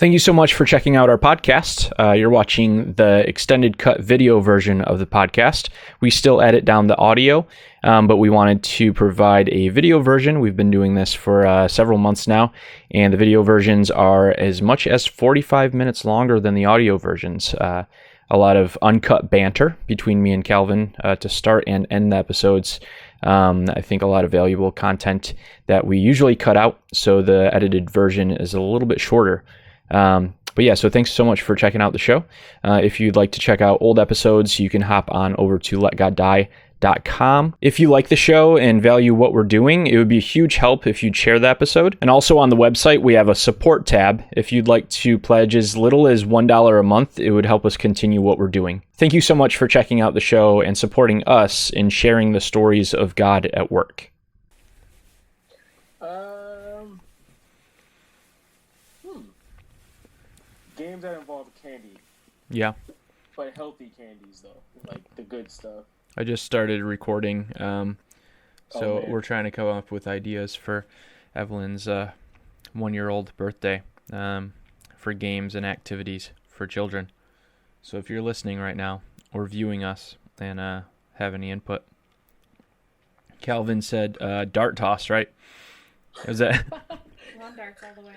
Thank you so much for checking out our podcast. You're watching the extended cut video version of the podcast. We still edit down the audio, but we wanted to provide a video version. We've been doing this for several months now, and the video versions are as much as 45 minutes longer than the audio versions. A lot of uncut banter between me and Calvin to start and end the episodes. I think a lot of valuable content that we usually cut out, so the edited version is a little bit shorter. But yeah, so thanks so much for checking out the show. If you'd like to check out old episodes, you can hop on over to letgoddie.com. If you like the show and value what we're doing, it would be a huge help if you'd share the episode. And also on the website, we have a support tab. If you'd like to pledge as little as $1 a month, it would help us continue what we're doing. Thank you so much for checking out the show and supporting us in sharing the stories of God at work. Games that involve candy. Yeah. But healthy candies, though. Like the good stuff. I just started recording, so we're trying to come up with ideas for Evelyn's 1-year-old birthday for games and activities for children. So if you're listening right now or viewing us and have any input. Calvin said dart toss, right? Is that? Lawn darts all the way.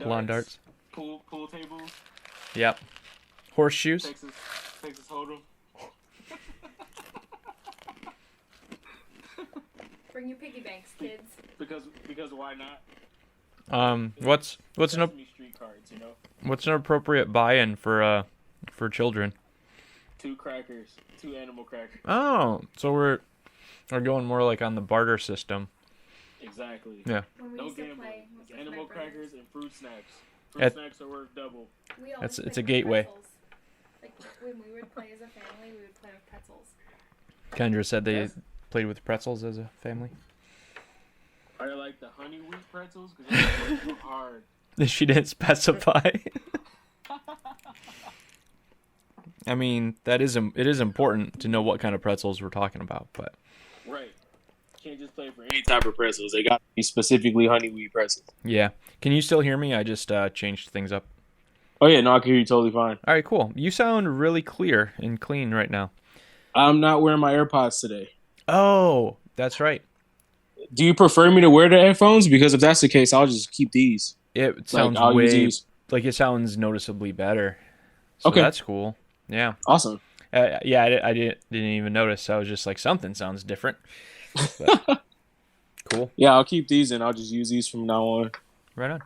Lawn darts? Pool tables. Yep. Horseshoes. Texas Hold'em. Bring your piggy banks, kids. Because why not? What's an street cards, you know? What's an appropriate buy-in for children? 2 crackers, 2 animal crackers. Oh, so we're going more like on the barter system. Exactly. Yeah. No gambling. Animal crackers and fruit snacks. Snacks are worth double. It's a gateway. Pretzels. Like when we would play as a family, we would play with pretzels. Kendra said they played with pretzels as a family. Are they like the honey wheat pretzels? Because they're so hard. She didn't specify. I mean, it is important to know what kind of pretzels we're talking about, but. Right. Can't just play for any type of pretzels. They got to be specifically honey wheat pretzels. Yeah. Can you still hear me? I just changed things up. Oh, yeah. No, I can hear you totally fine. All right, cool. You sound really clear and clean right now. I'm not wearing my AirPods today. Oh, that's right. Do you prefer me to wear the headphones? Because if that's the case, I'll just keep these. It sounds it sounds noticeably better. So okay. That's cool. Yeah. Awesome. Yeah, I didn't even notice. I was just like, something sounds different. But, cool. Yeah, I'll keep these and I'll just use these from now on. Right on.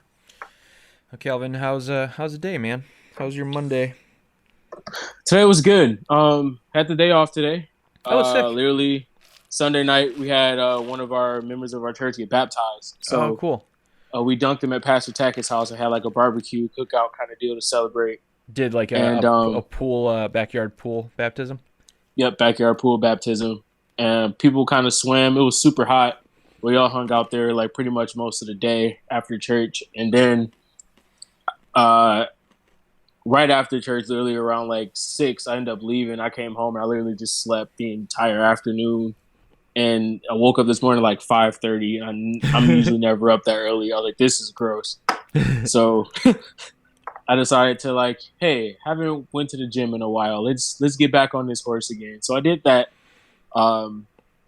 Okay, Calvin, how's the day, man? How's your Monday? Today was good. Had the day off today. Sick. Literally Sunday night we had one of our members of our church get baptized. So cool. We dunked him at Pastor Tackett's house and had like a barbecue cookout kind of deal to celebrate. Did like a pool, backyard pool baptism? Yep, backyard pool baptism. And people kind of swam. It was super hot. We all hung out there like pretty much most of the day after church. And then right after church, literally around like 6, I ended up leaving. I came home and I literally just slept the entire afternoon. And I woke up this morning like 5:30. I'm usually never up that early. I was like, this is gross. So I decided to like, hey, haven't went to the gym in a while. Let's get back on this horse again. So I did that.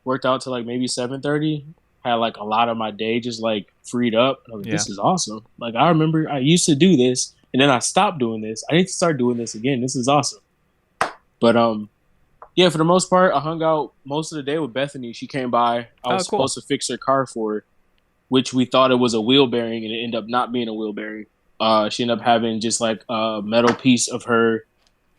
Worked out till like maybe 7:30. Had like a lot of my day just like freed up. I was like, this is awesome. Like I remember I used to do this and then I stopped doing this. I need to start doing this again. This is awesome. But yeah, for the most part, I hung out most of the day with Bethany. She came by. I was supposed to fix her car for her, which we thought it was a wheel bearing and it ended up not being a wheel bearing. She ended up having just like a metal piece of her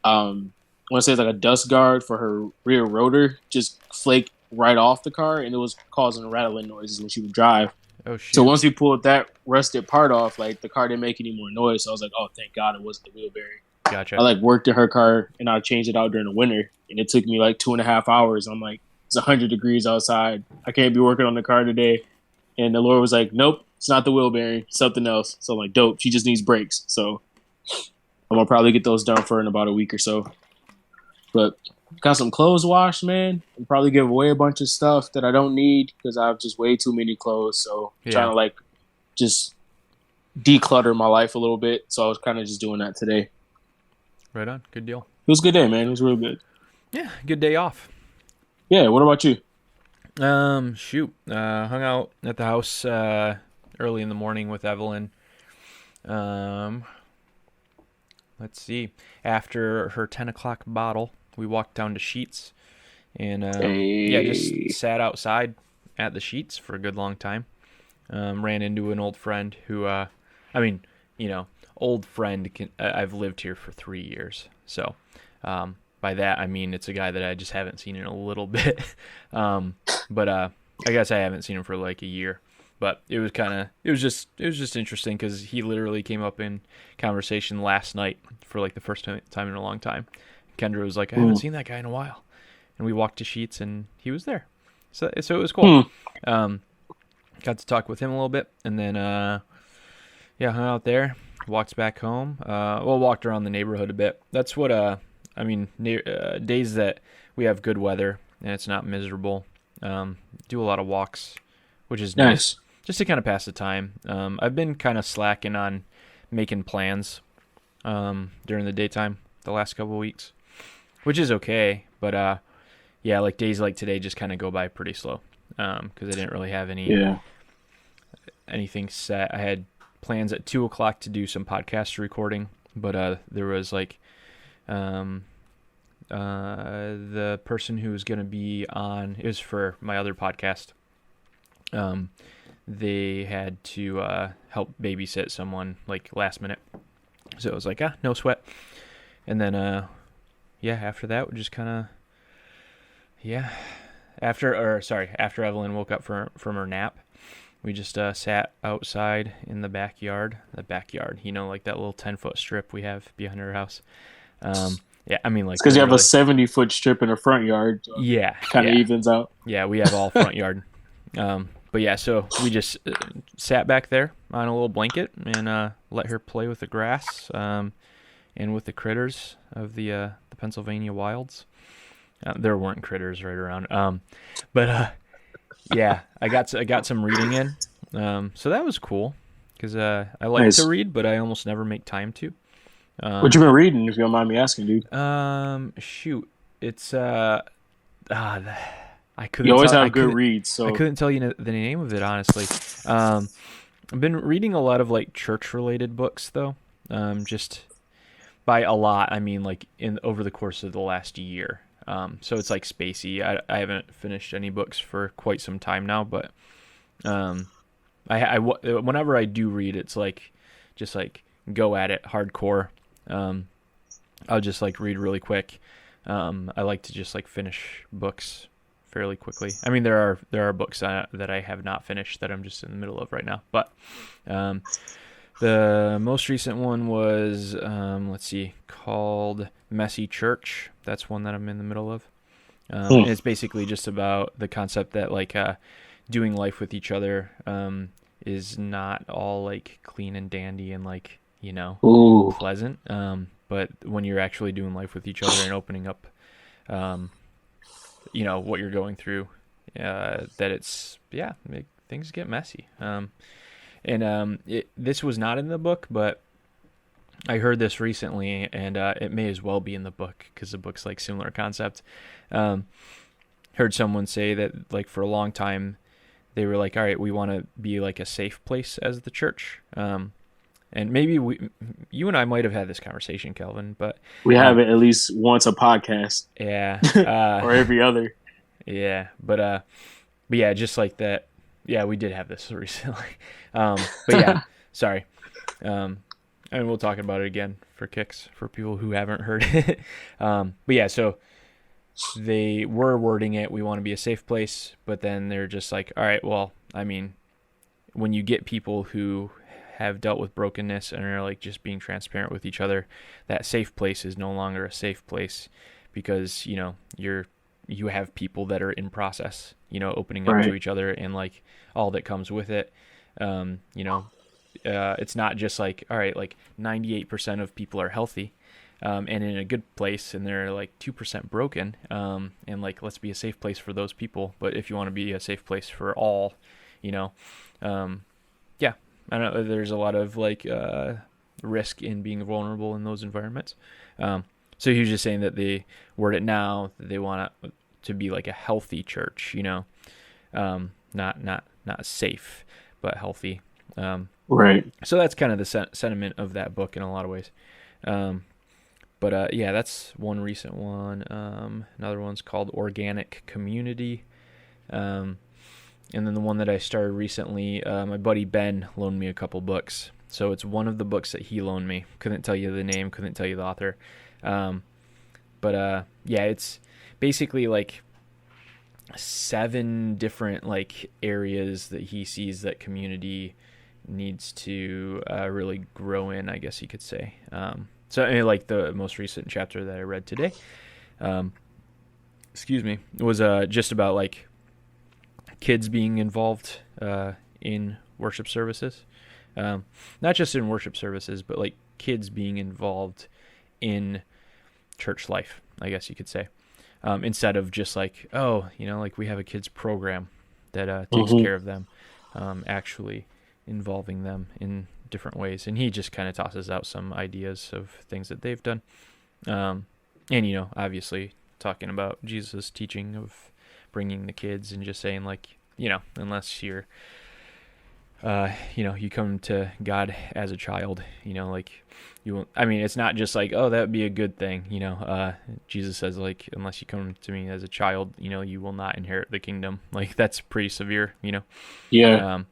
I want to say it's like a dust guard for her rear rotor just flake right off the car, and it was causing rattling noises when she would drive. Oh shit! So once we pulled that rusted part off, like the car didn't make any more noise. So I was like, oh, thank God it wasn't the wheel bearing. Gotcha. I like worked in her car and I changed it out during the winter, and it took me like 2.5 hours. I'm like, it's 100 degrees outside. I can't be working on the car today. And the Lord was like, nope, it's not the wheel bearing, it's something else. So I'm like, dope. She just needs brakes. So I'm gonna probably get those done for her in about a week or so. But got some clothes washed, man. And probably give away a bunch of stuff that I don't need because I have just way too many clothes. So I'm trying to like just declutter my life a little bit. So I was kind of just doing that today. Right on. Good deal. It was a good day, man. It was real good. Yeah, good day off. Yeah. What about you? Hung out at the house early in the morning with Evelyn. Let's see. After her 10 o'clock bottle, we walked down to Sheets and just sat outside at the Sheets for a good long time. Ran into an old friend who, old friend. I've lived here for 3 years, so by that I mean it's a guy that I just haven't seen in a little bit. But I guess I haven't seen him for like a year. But it was just interesting because he literally came up in conversation last night for like the first time in a long time. Kendra was like, I haven't seen that guy in a while, and we walked to Sheets and he was there, so it was cool. Got to talk with him a little bit, and then hung out there. Walked back home. Walked around the neighborhood a bit. That's what days that we have good weather and it's not miserable. Do a lot of walks, which is nice. Just to kind of pass the time. I've been kind of slacking on making plans during the daytime the last couple of weeks, which is okay. But like days like today just kind of go by pretty slow because I didn't really have anything set. I had plans at 2 o'clock to do some podcast recording, but there was like the person who was going to be on, it was for my other podcast. They had to help babysit someone like last minute. So it was like, no sweat. And then, after that, we just kind of, after Evelyn woke up from her nap, we just sat outside in the backyard, like that little 10-foot strip we have behind our house. Because you have a 70-foot strip in the front yard. So kind of evens out. Yeah, we have all front yard. So we just sat back there on a little blanket and let her play with the grass and with the critters of the Pennsylvania wilds. There weren't critters right around. I got some reading in. So that was cool because I like to read, but I almost never make time to. What you been reading, if you don't mind me asking, dude? It's I couldn't. You always have good reads, so I couldn't tell you the name of it honestly. I've been reading a lot of like church-related books though. Just by a lot, I mean like over the course of the last year. So it's like spacey. I haven't finished any books for quite some time now, but whenever I do read, it's like just like go at it hardcore. I'll just like read really quick. I like to just like finish books fairly quickly. I mean, there are books that I have not finished that I'm just in the middle of right now. But the most recent one was called Messy Church. That's one that I'm in the middle of. And it's basically just about the concept that like doing life with each other is not all like clean and dandy and like pleasant. But when you're actually doing life with each other and opening up, what you're going through, that it's things get messy. This was not in the book, but I heard this recently, and it may as well be in the book because the book's like similar concept. Heard someone say that like for a long time they were like, all right, we want to be like a safe place as the church. And maybe you and I might have had this conversation, Kelvin, but we have it at least once a podcast. Yeah. Or every other. Yeah. But just like that. Yeah, we did have this recently. Sorry. And we'll talk about it again for kicks for people who haven't heard it. So they were wording it, we want to be a safe place, but then they're just like, all right, well, I mean, when you get people who have dealt with brokenness and are like just being transparent with each other, that safe place is no longer a safe place because, you have people that are in process, opening up to each other and like all that comes with it. It's not just like, all right, like 98% of people are healthy and in a good place and they're like 2% broken. And like, let's be a safe place for those people. But if you want to be a safe place for all, I don't know. There's a lot of like risk in being vulnerable in those environments. So he was just saying that they word it now that they want it to be like a healthy church, not safe, but healthy. Right. So that's kind of the sentiment of that book in a lot of ways. But yeah, that's one recent one. Another one's called Organic Community. And then the one that I started recently, my buddy Ben loaned me a couple books. So it's one of the books that he loaned me. Couldn't tell you the name, couldn't tell you the author. But yeah, it's basically like 7 different like areas that he sees that community needs to really grow in, I guess you could say. So I mean, like the most recent chapter that I read today, was just about like kids being involved in worship services. Not just in worship services, but like kids being involved in church life, I guess you could say. Instead of just like, like we have a kids program that takes care of them, actually involving them in different ways. And he just kind of tosses out some ideas of things that they've done. And, obviously talking about Jesus' teaching of bringing the kids and just saying like, unless you're, you come to God as a child, like you won't, I mean, it's not just like, oh, that would be a good thing. Jesus says like, unless you come to me as a child, you will not inherit the kingdom. Like that's pretty severe, Yeah.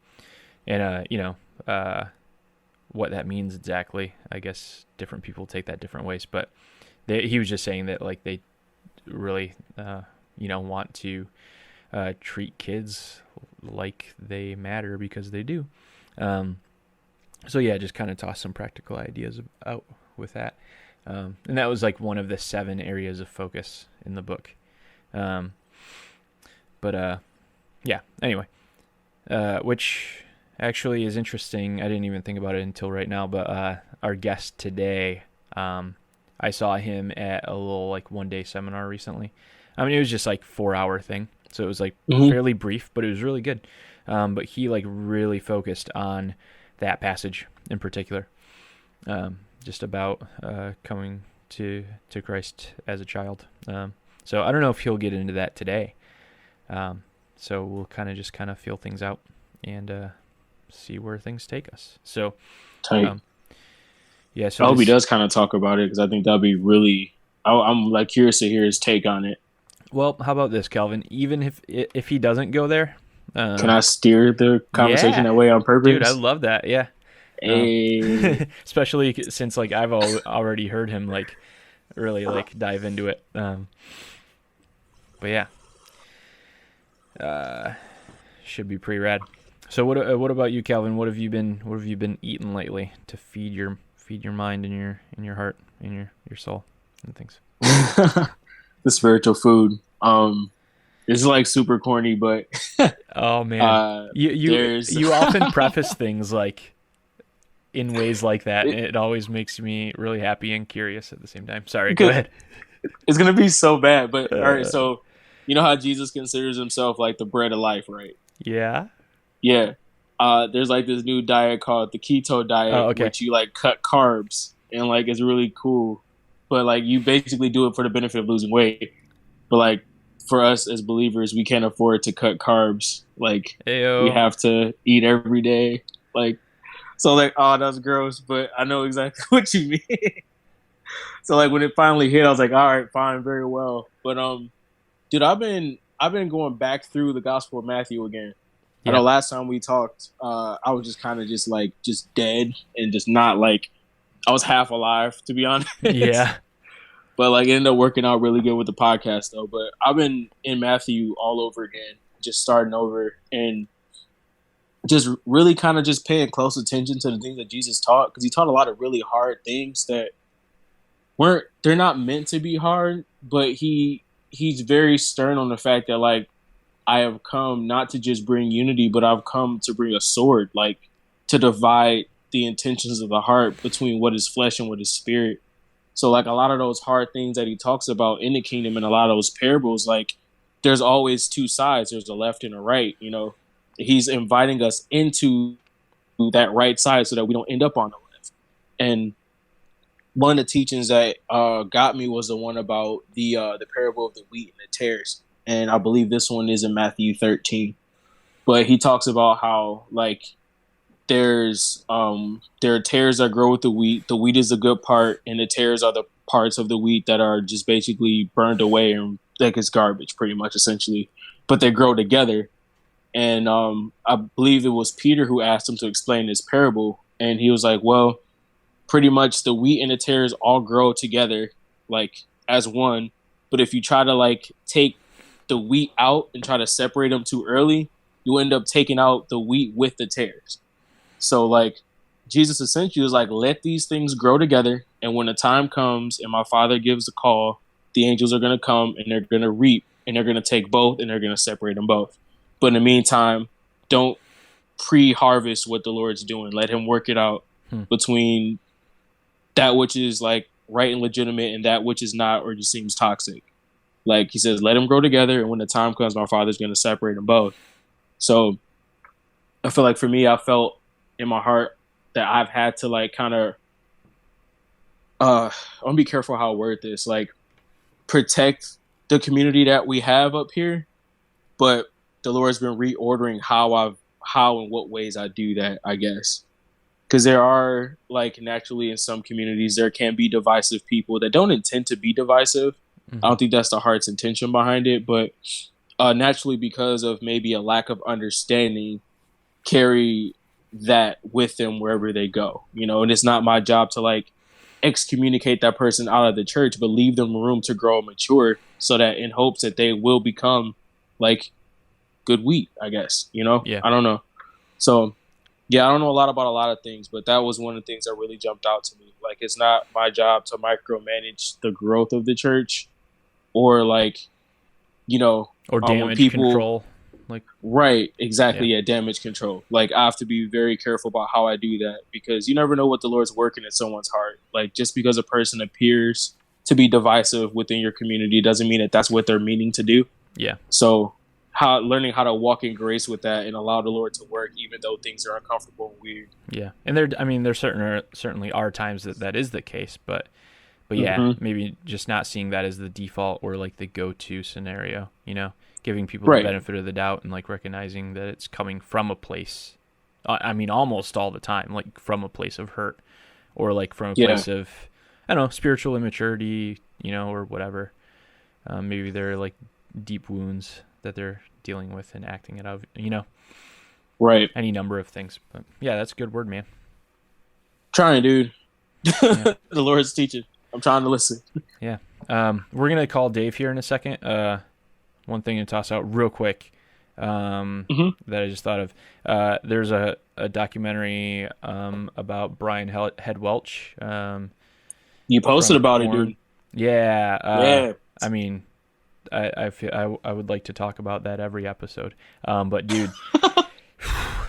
What that means exactly, I guess different people take that different ways, but he was just saying that like they really, want to treat kids like they matter because they do. So yeah, just kind of toss some practical ideas out with that. And that was like one of the 7 areas of focus in the book. But yeah, anyway, which actually is interesting. I didn't even think about it until right now, but our guest today, I saw him at a little like one-day seminar recently. I mean, it was just like 4-hour thing. So it was like fairly brief, but it was really good. But he like really focused on that passage in particular, just about coming to Christ as a child. So I don't know if he'll get into that today. So we'll kind of feel things out and see where things take us. So, yeah. So I hope he does kind of talk about it because I think that'd be really. I'm like curious to hear his take on it. Well, how about this, Calvin? Even if he doesn't go there, can I steer the conversation that way on purpose? Dude, I love that. Yeah. Hey. Especially since like I've already heard him like really like dive into it. But yeah, should be pretty rad. So what about you, Calvin? What have you been eating lately to feed your mind and your heart and your soul and things? The spiritual food. It's like super corny, but oh man, you often preface things like in ways like that. And it always makes me really happy and curious at the same time. Sorry, go ahead. It's gonna be so bad, but all right. So you know how Jesus considers himself like the bread of life, right? Yeah. Yeah. There's like this new diet called the keto diet, which you like cut carbs and like it's really cool. But like you basically do it for the benefit of losing weight. But like for us as believers, we can't afford to cut carbs. Like we have to eat every day. Like so like, oh, that's gross, but I know exactly what you mean. So like when it finally hit, I was like, all right, fine, very well. But dude, I've been going back through the Gospel of Matthew again. Yeah. I know last time we talked, I was just kind of just dead and just not like I was half alive, to be honest. Yeah. But like it ended up working out really good with the podcast though. But I've been in Matthew all over again, just starting over and just really kind of just paying close attention to the things that Jesus taught, because he taught a lot of really hard things that they're not meant to be hard, but he's very stern on the fact that like I have come not to just bring unity, but I've come to bring a sword, like to divide the intentions of the heart between what is flesh and what is spirit. So like a lot of those hard things that he talks about in the kingdom and a lot of those parables, like there's always two sides. There's a left and a right, you know. He's inviting us into that right side so that we don't end up on the left. And one of the teachings that got me was the one about the parable of the wheat and the tares. And I believe this one is in Matthew 13. But he talks about how, like, there are tares that grow with the wheat. The wheat is the good part, and the tares are the parts of the wheat that are just basically burned away and like it's garbage, pretty much, essentially. But they grow together. And I believe it was Peter who asked him to explain this parable. And he was like, well, pretty much the wheat and the tares all grow together, like, as one. But if you try to, like, take the wheat out and try to separate them too early, you end up taking out the wheat with the tares. So, like, Jesus essentially was like, let these things grow together. And when the time comes and my Father gives the call, the angels are going to come and they're going to reap and they're going to take both and they're going to separate them both. But in the meantime, don't pre-harvest what the Lord's doing. Let him work it out between that which is, like, right and legitimate and that which is not or just seems toxic. Like, he says, let them grow together. And when the time comes, my Father's going to separate them both. So I feel like for me, I felt in my heart that I've had to, like, kind of, I want to be careful how I word this, like, protect the community that we have up here. But the Lord's been reordering how and what ways I do that, I guess. Because there are, like, naturally in some communities, there can be divisive people that don't intend to be divisive. I don't think that's the heart's intention behind it. But naturally, because of maybe a lack of understanding, carry that with them wherever they go. You know, and it's not my job to, like, excommunicate that person out of the church, but leave them room to grow and mature so that in hopes that they will become, like, good wheat, I guess, you know? Yeah. I don't know. So, yeah, I don't know a lot about a lot of things, but that was one of the things that really jumped out to me. Like, it's not my job to micromanage the growth of the church or, like, you know, or damage control. Like, right, exactly, yeah, damage control. Like, I have to be very careful about how I do that because you never know what the Lord's working in someone's heart. Like, just because a person appears to be divisive within your community doesn't mean that that's what they're meaning to do. Yeah. So, learning how to walk in grace with that and allow the Lord to work, even though things are uncomfortable and weird. Yeah, and there certainly are times that is the case, but yeah, maybe just not seeing that as the default or, like, the go-to scenario. You know, giving people the benefit of the doubt and, like, recognizing that it's coming from a place. I mean, almost all the time, like, from a place of hurt, or, like, from a place of, I don't know, spiritual immaturity, you know, or whatever. Maybe they're, like, deep wounds that they're dealing with and acting it out, you know. Right. Any number of things. But yeah, that's a good word, man. Trying, dude. Yeah. The Lord's teaching. I'm trying to listen. Yeah. We're going to call Dave here in a second. One thing to toss out real quick that I just thought of. There's a documentary about Brian Head Welch. You posted about it, dude. Yeah. Yeah. I mean, I feel I would like to talk about that every episode. But dude,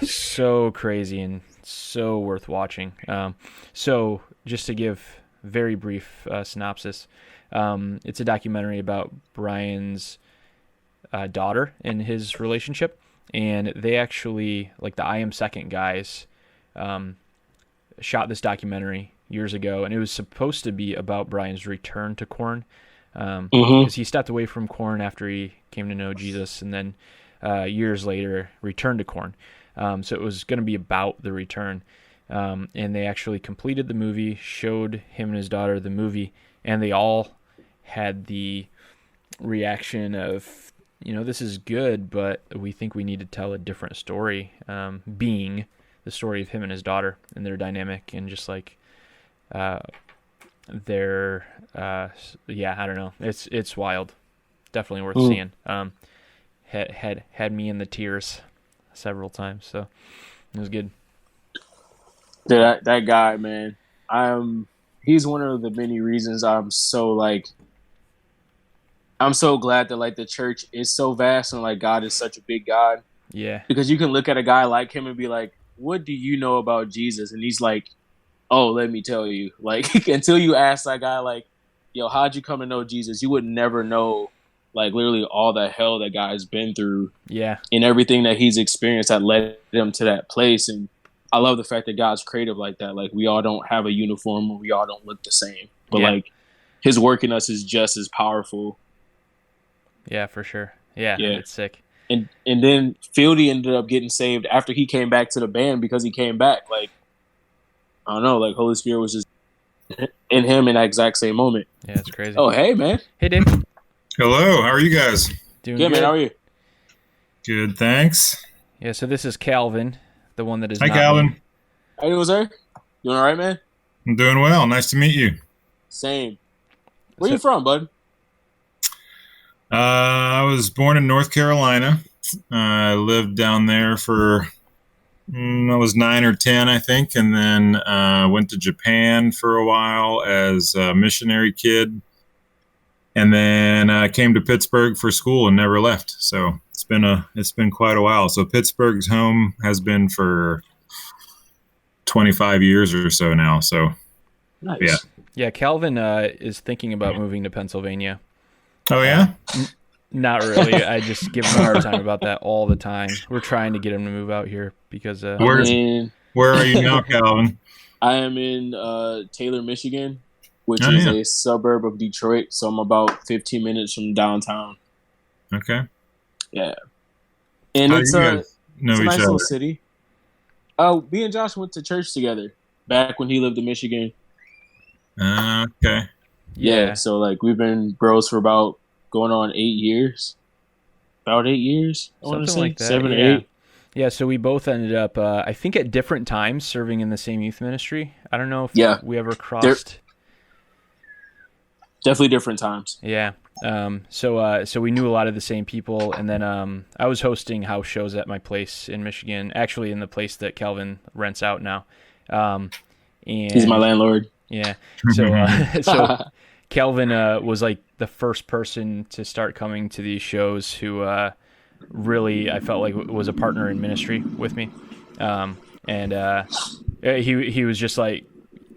so crazy and so worth watching. So just to give very brief synopsis, it's a documentary about Brian's daughter and his relationship, and they actually, like, the I Am Second guys, shot this documentary years ago, and it was supposed to be about Brian's return to Korn. Because he stepped away from Korn after he came to know Jesus, and then years later returned to Korn. So it was going to be about the return. And they actually completed the movie, showed him and his daughter the movie, and they all had the reaction of, you know, this is good, but we think we need to tell a different story, being the story of him and his daughter and their dynamic, and just, like, their I don't know, it's wild, definitely worth seeing. Had me in the tears several times, so it was good. Dude, that guy, man, he's one of the many reasons I'm so glad that, like, the church is so vast and, like, God is such a big God. Yeah, because you can look at a guy like him and be like, what do you know about Jesus? And he's like, oh, let me tell you. Like, until you ask that guy, like, yo, how'd you come to know Jesus? You would never know, like, literally all the hell that guy's been through. Yeah. And everything that he's experienced that led him to that place. And I love the fact that God's creative like that. Like we all don't have a uniform, we all don't look the same, but Yeah. like His work in us is just as powerful. Yeah, for sure. Yeah, Yeah. it's sick. And then Fieldy ended up getting saved after he came back to the band because he came back. Like I don't know, like Holy Spirit was just in him in that exact same moment. Yeah, it's crazy. Oh, hey man, Hey, Dave. Hello, how are you guys? Doing good good. man. How are you? Good, thanks. Yeah, so this is Calvin, the one that is Hi, not Calvin. me. How you doing, sir? Doing all right, man? I'm doing well. Nice to meet you. Same. Where So- you from, bud? I was born in North Carolina. I lived down there for I was 9 or 10, I think, and then went to Japan for a while as a missionary kid, and then came to Pittsburgh for school and never left. So it's been quite a while. So Pittsburgh's home has been for 25 years or so now. So Nice. Yeah. Yeah, Calvin is thinking about moving to Pennsylvania. oh yeah. Not really. I just give him a hard time about that all the time. We're trying to get him to move out here because Where- And Where are you now, Calvin? I am in Taylor, Michigan, which Oh, is yeah. a suburb of Detroit. So I'm about 15 minutes from downtown. Okay. Yeah. And How it's do you a guys know it's a each nice other? little city. Oh, me and Josh went to church together back when he lived in Michigan. Okay. Yeah. So like we've been bros for about going on 8 years. About 8 years, I want to something say like that. 7 or yeah. 8. Yeah, so we both ended up, I think, at different times serving in the same youth ministry. I don't know if Yeah. we ever crossed. Definitely different times. Yeah. So we knew a lot of the same people, and then I was hosting house shows at my place in Michigan, actually in the place that Calvin rents out now. And He's my landlord. yeah. So Calvin was like the first person to start coming to these shows who really I felt like was a partner in ministry with me. He was just like,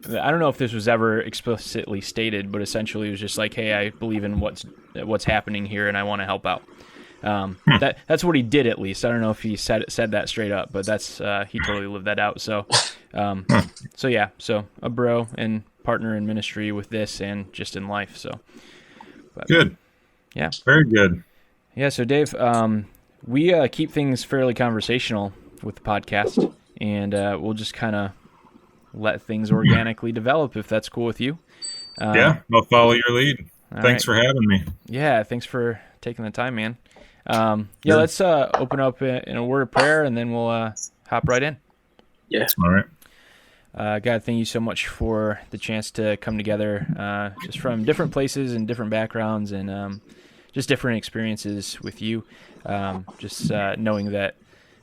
I don't know if this was ever explicitly stated, but essentially it was just like, hey, I believe in what's happening here and I want to help out. That's what he did, at least. I don't know if he said that straight up, but that's he totally lived that out. So yeah, so a bro and partner in ministry with this and just in life. So Good. Yeah. Very good. yeah, so Dave, we keep things fairly conversational with the podcast, and we'll just kind of let things organically develop if that's cool with you. Yeah, I'll follow your lead. All Thanks right. for having me. Yeah, thanks for taking the time, man. Sure. Let's open up in a word of prayer, and then we'll hop right in. Yeah. All right. God, thank you so much for the chance to come together, just from different places and different backgrounds, and just different experiences with you. Just knowing that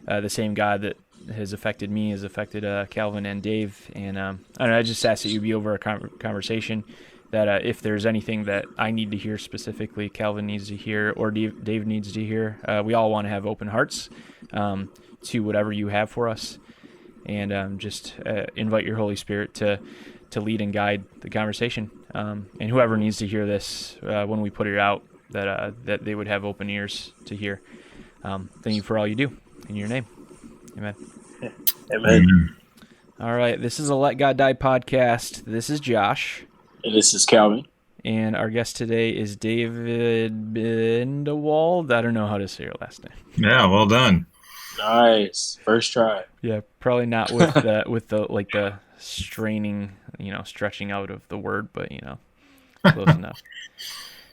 the same God that has affected me has affected Calvin and Dave, and I don't know, I just ask that you be over a conversation. That if there's anything that I need to hear specifically, Calvin needs to hear, or Dave needs to hear, we all want to have open hearts to whatever you have for us, and just invite your Holy Spirit to lead and guide the conversation. And whoever needs to hear this when we put it out, that they would have open ears to hear. Thank you for all you do. In your name, amen. Amen. All right, this is a Let God Die podcast. This is Josh. And this is Calvin. And our guest today is David Bindewald. I don't know how to say your last name. Yeah, well done. Nice. First try. Yeah, probably not with the straining, stretching out of the word, but close enough.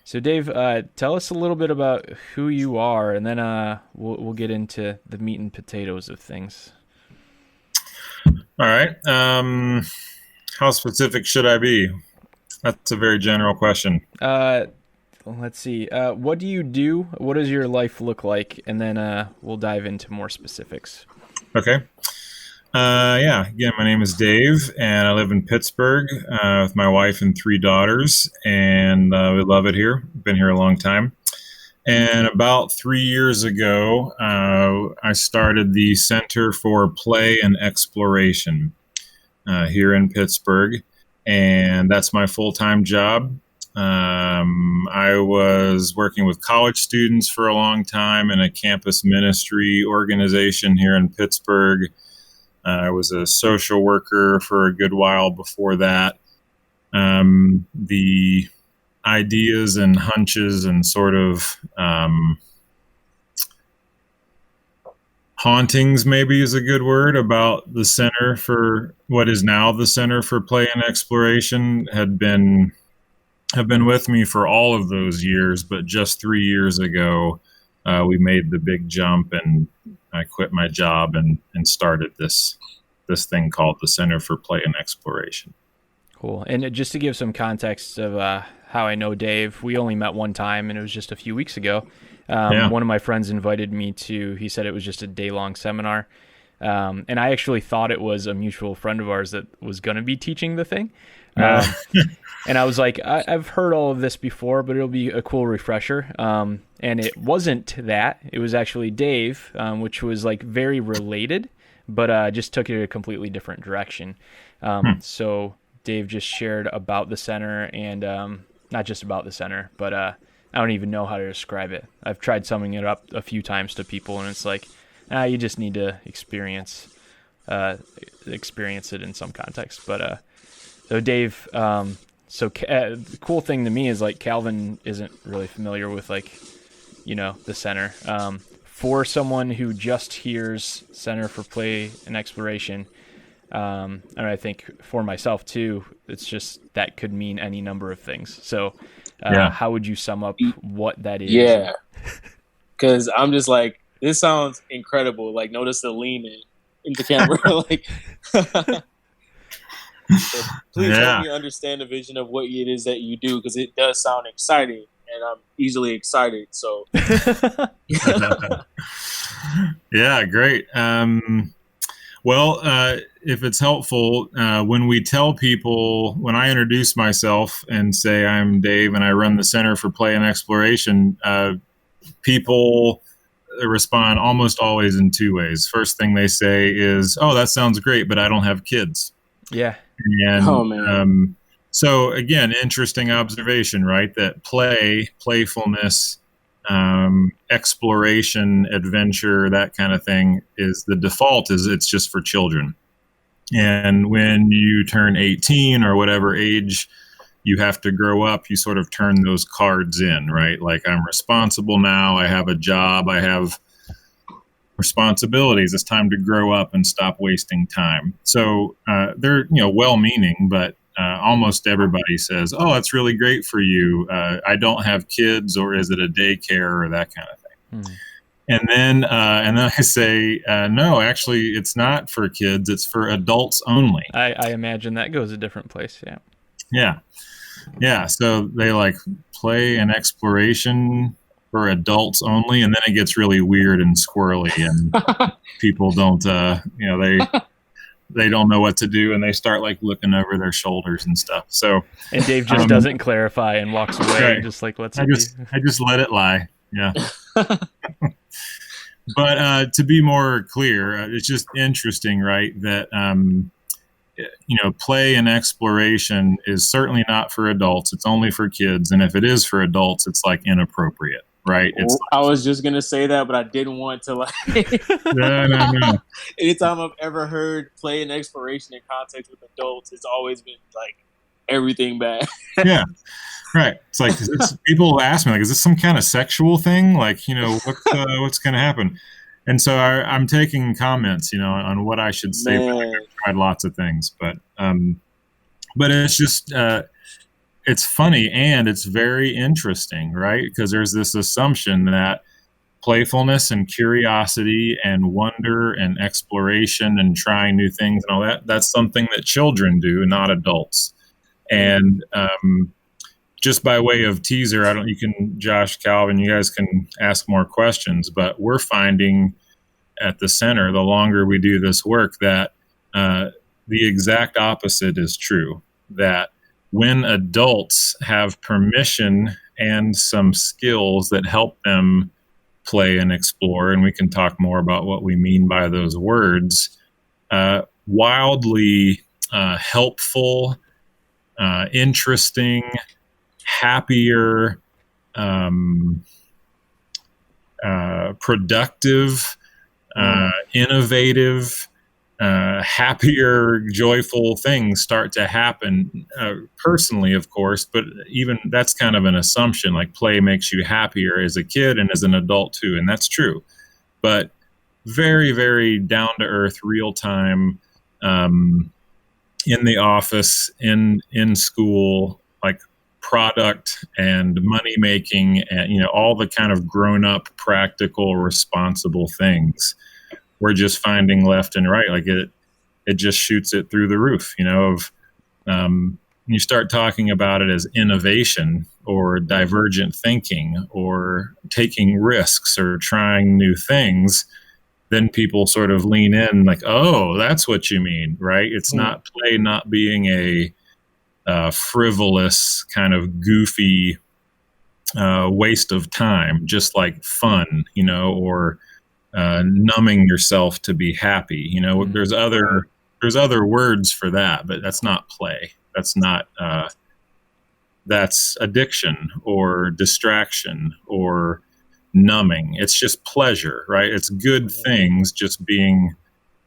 So Dave, tell us a little bit about who you are, and then we'll get into the meat and potatoes of things. All right. How specific should I be? That's a very general question. Let's see. What do you do? What does your life look like? And then we'll dive into more specifics. Okay. Again, my name is Dave, and I live in Pittsburgh with my wife and 3 daughters, and we love it here. Been here a long time. And about 3 years ago, I started the Center for Play and Exploration here in Pittsburgh, and that's my full-time job. I was working with college students for a long time in a campus ministry organization here in Pittsburgh. I was a social worker for a good while before that. The ideas and hunches and sort of hauntings, maybe is a good word, about the Center for what is now the Center for Play and Exploration have been with me for all of those years. But just 3 years ago, we made the big jump, and I quit my job and started this thing called the Center for Play and Exploration. Cool. And just to give some context of how I know Dave, we only met one time, and it was just a few weeks ago. One of my friends invited me to, he said it was just a day-long seminar. And I actually thought it was a mutual friend of ours that was going to be teaching the thing. And I was like, I've heard all of this before, but it'll be a cool refresher. And it wasn't that. It was actually Dave, which was like very related, but just took it a completely different direction. So Dave just shared about the center, and not just about the center, but I don't even know how to describe it. I've tried summing it up a few times to people, and it's like, you just need to experience it in some context. But so Dave, the cool thing to me is like Calvin isn't really familiar with the center. For someone who just hears Center for Play and Exploration, and I think for myself too, it's just that could mean any number of things. So how would you sum up what that is? Yeah, because I'm just like, this sounds incredible. Like, notice the lean in the camera. Like, so please help me understand the vision of what it is that you do, because it does sound exciting, and I'm easily excited. So, yeah, great. Well, if it's helpful, when I introduce myself and say I'm Dave and I run the Center for Play and Exploration, people respond almost always in two ways. First thing they say is, "Oh, that sounds great, but I don't have kids." Yeah. And so again, interesting observation, right? That playfulness, exploration, adventure, that kind of thing is the default. Is it's just for children. And when you turn 18 or whatever age you have to grow up, you sort of turn those cards in, right? Like, I'm responsible now. I have a job. I have responsibilities. It's time to grow up and stop wasting time. So they're well-meaning, but almost everybody says, "Oh, that's really great for you. I don't have kids," or "Is it a daycare?" or that kind of thing. And then I say, "No, actually, it's not for kids. It's for adults only." I imagine that goes a different place. Yeah. So they like play and exploration for adults only, and then it gets really weird and squirrely, and people don't, they don't know what to do, and they start like looking over their shoulders and stuff. So, and Dave just doesn't clarify and walks away, right. Just like I just let it lie. Yeah. But to be more clear, it's just interesting, right? That play and exploration is certainly not for adults. It's only for kids, and if it is for adults, it's like inappropriate. Right. I was just gonna say that, but I didn't want to No. Anytime I've ever heard play and exploration in context with adults, it's always been like everything bad. Yeah. Right. It's like people ask me, like, is this some kind of sexual thing? Like, what's going to happen? And so I'm taking comments, on what I should say. I've tried lots of things, but it's just. It's funny, and it's very interesting, right? Because there's this assumption that playfulness and curiosity and wonder and exploration and trying new things and all that's something that children do, not adults. And just by way of teaser, Josh, Calvin, you guys can ask more questions, but we're finding at the center, the longer we do this work, that the exact opposite is true, that when adults have permission and some skills that help them play and explore, and we can talk more about what we mean by those words, wildly helpful, interesting, happier, productive, innovative, happier, joyful things start to happen personally, of course, but even that's kind of an assumption. Like play makes you happier as a kid and as an adult too, and that's true. But very, very down to earth, real time, in the office, in school, like product and money making, and all the kind of grown up, practical, responsible things. We're just finding left and right. Like it just shoots it through the roof. You start talking about it as innovation or divergent thinking or taking risks or trying new things, then people sort of lean in like, oh, that's what you mean, right? It's not play, not being a frivolous kind of goofy waste of time, just like fun, or numbing yourself to be happy. There's other words for that, but that's not play. That's not that's addiction or distraction or numbing. It's just pleasure, right? It's good things just being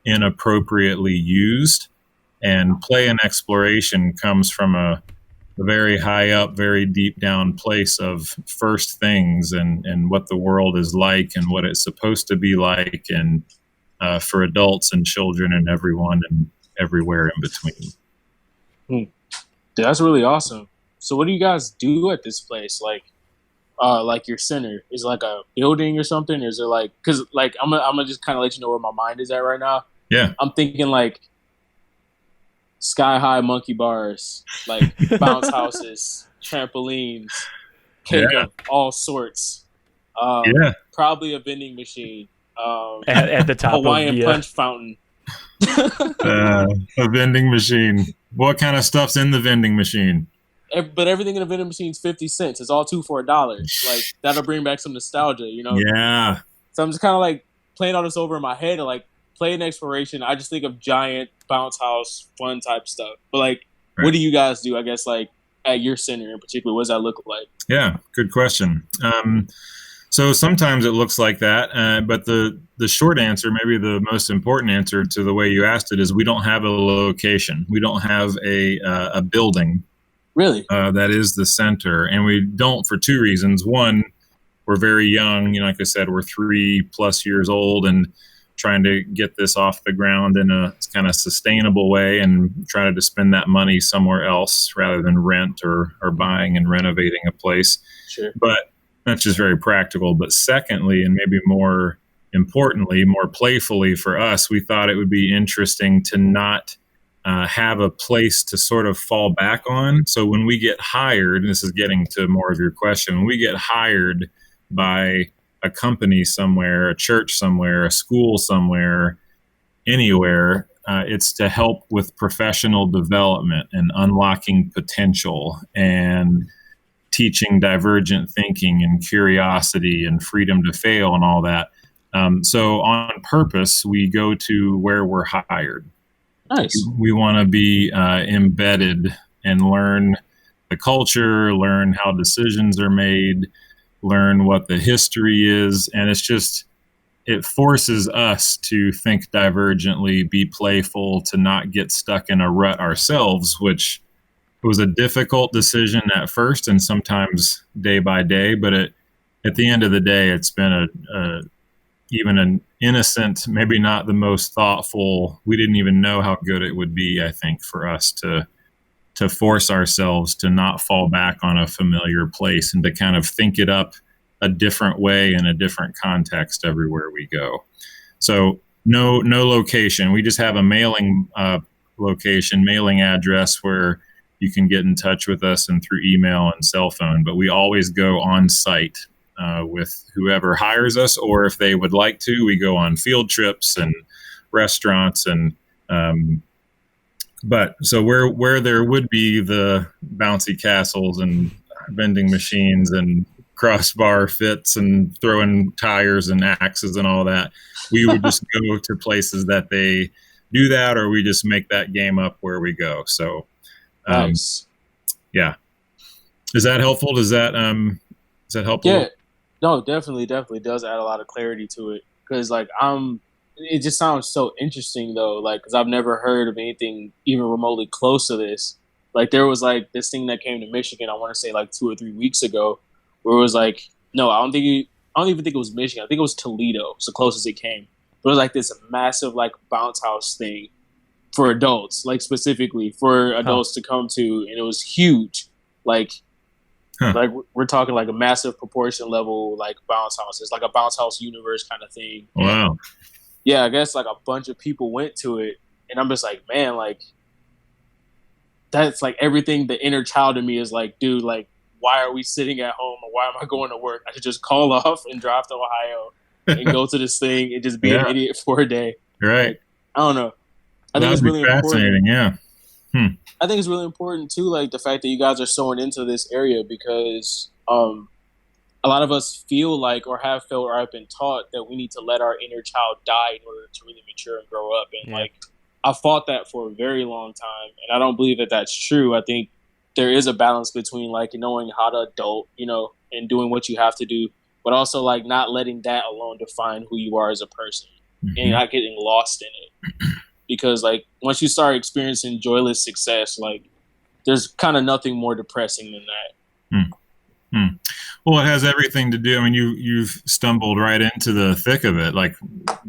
inappropriately used. And play and exploration comes from a very high up, very deep down place of first things and what the world is like and what it's supposed to be like, and for adults and children and everyone and everywhere in between. Dude, that's really awesome. So what do you guys do at this place? Like your center is like a building or something? Is it like, cause like, I'm gonna just kind of let you know where my mind is at right now. Yeah. I'm thinking like sky high monkey bars, like bounce houses, trampolines, cake of all sorts. Probably a vending machine. At the top Hawaiian of the punch fountain. A vending machine. What kind of stuff's in the vending machine? But everything in the vending machine is 50 cents. It's all $2 for $1. Like that'll bring back some nostalgia, Yeah. So I'm just kind of like playing all this over in my head, and like play and exploration. I just think of giant bounce house, fun type stuff. But like, What do you guys do? I guess like at your center in particular, what does that look like? Yeah, good question. So sometimes it looks like that, but the short answer, maybe the most important answer to the way you asked it, is we don't have a location. We don't have a building. Really? That is the center. And we don't for two reasons. One, we're very young. Like I said, we're 3+ years old and trying to get this off the ground in a kind of sustainable way and trying to spend that money somewhere else rather than rent or buying and renovating a place. Sure. But that's just very practical. But secondly, and maybe more importantly, more playfully for us, we thought it would be interesting to not have a place to sort of fall back on. So when we get hired, and this is getting to more of your question, when we get hired by a company somewhere, a church somewhere, a school somewhere, anywhere, it's to help with professional development and unlocking potential and teaching divergent thinking and curiosity and freedom to fail and all that. So on purpose, we go to where we're hired. Nice. We want to be embedded and learn the culture, learn how decisions are made, learn what the history is. And it forces us to think divergently, be playful, to not get stuck in a rut ourselves, which was a difficult decision at first and sometimes day by day. But at the end of the day, it's been even an innocent, maybe not the most thoughtful. We didn't even know how good it would be, I think, for us to force ourselves to not fall back on a familiar place and to kind of think it up a different way in a different context everywhere we go. So no location. We just have a mailing location, mailing address where you can get in touch with us and through email and cell phone. But we always go on site with whoever hires us, or if they would like to, we go on field trips and restaurants and but so where there would be the bouncy castles and vending machines and crossbar fits and throwing tires and axes and all that, we would just go to places that they do that, or we just make that game up where we go. So nice. Yeah. Is that helpful? Is that helpful? Yeah. No, definitely does add a lot of clarity to it. Because like it just sounds so interesting though, like because I've never heard of anything even remotely close to this. Like there was like this thing that came to Michigan, I want to say like 2 or 3 weeks ago, where it was like, no, I don't even think it was Michigan. I think it was Toledo. It's the closest it came. But it was like this massive like bounce house thing for adults, like specifically for adults to come to, and it was huge. Like, like we're talking like a massive proportion level like bounce house. It's like a bounce house universe kind of thing. Wow. Yeah, I guess like a bunch of people went to it, and I'm just like, man, like that's like everything. The inner child in me is like, dude, like why are we sitting at home, or why am I going to work? I should just call off and drive to Ohio and go to this thing and just be an idiot for a day. Right. Like, I don't know. I think it's really fascinating. Important. Yeah. I think it's really important too, like the fact that you guys are sewing into this area because a lot of us feel like or have felt or have been taught that we need to let our inner child die in order to really mature and grow up. And like I fought that for a very long time, and I don't believe that that's true. I think there is a balance between like knowing how to adult, you know, and doing what you have to do, but also like not letting that alone define who you are as a person and not getting lost in it. Because like once you start experiencing joyless success, like there's kind of nothing more depressing than that. Well, it has everything to do. I mean, you've stumbled right into the thick of it. Like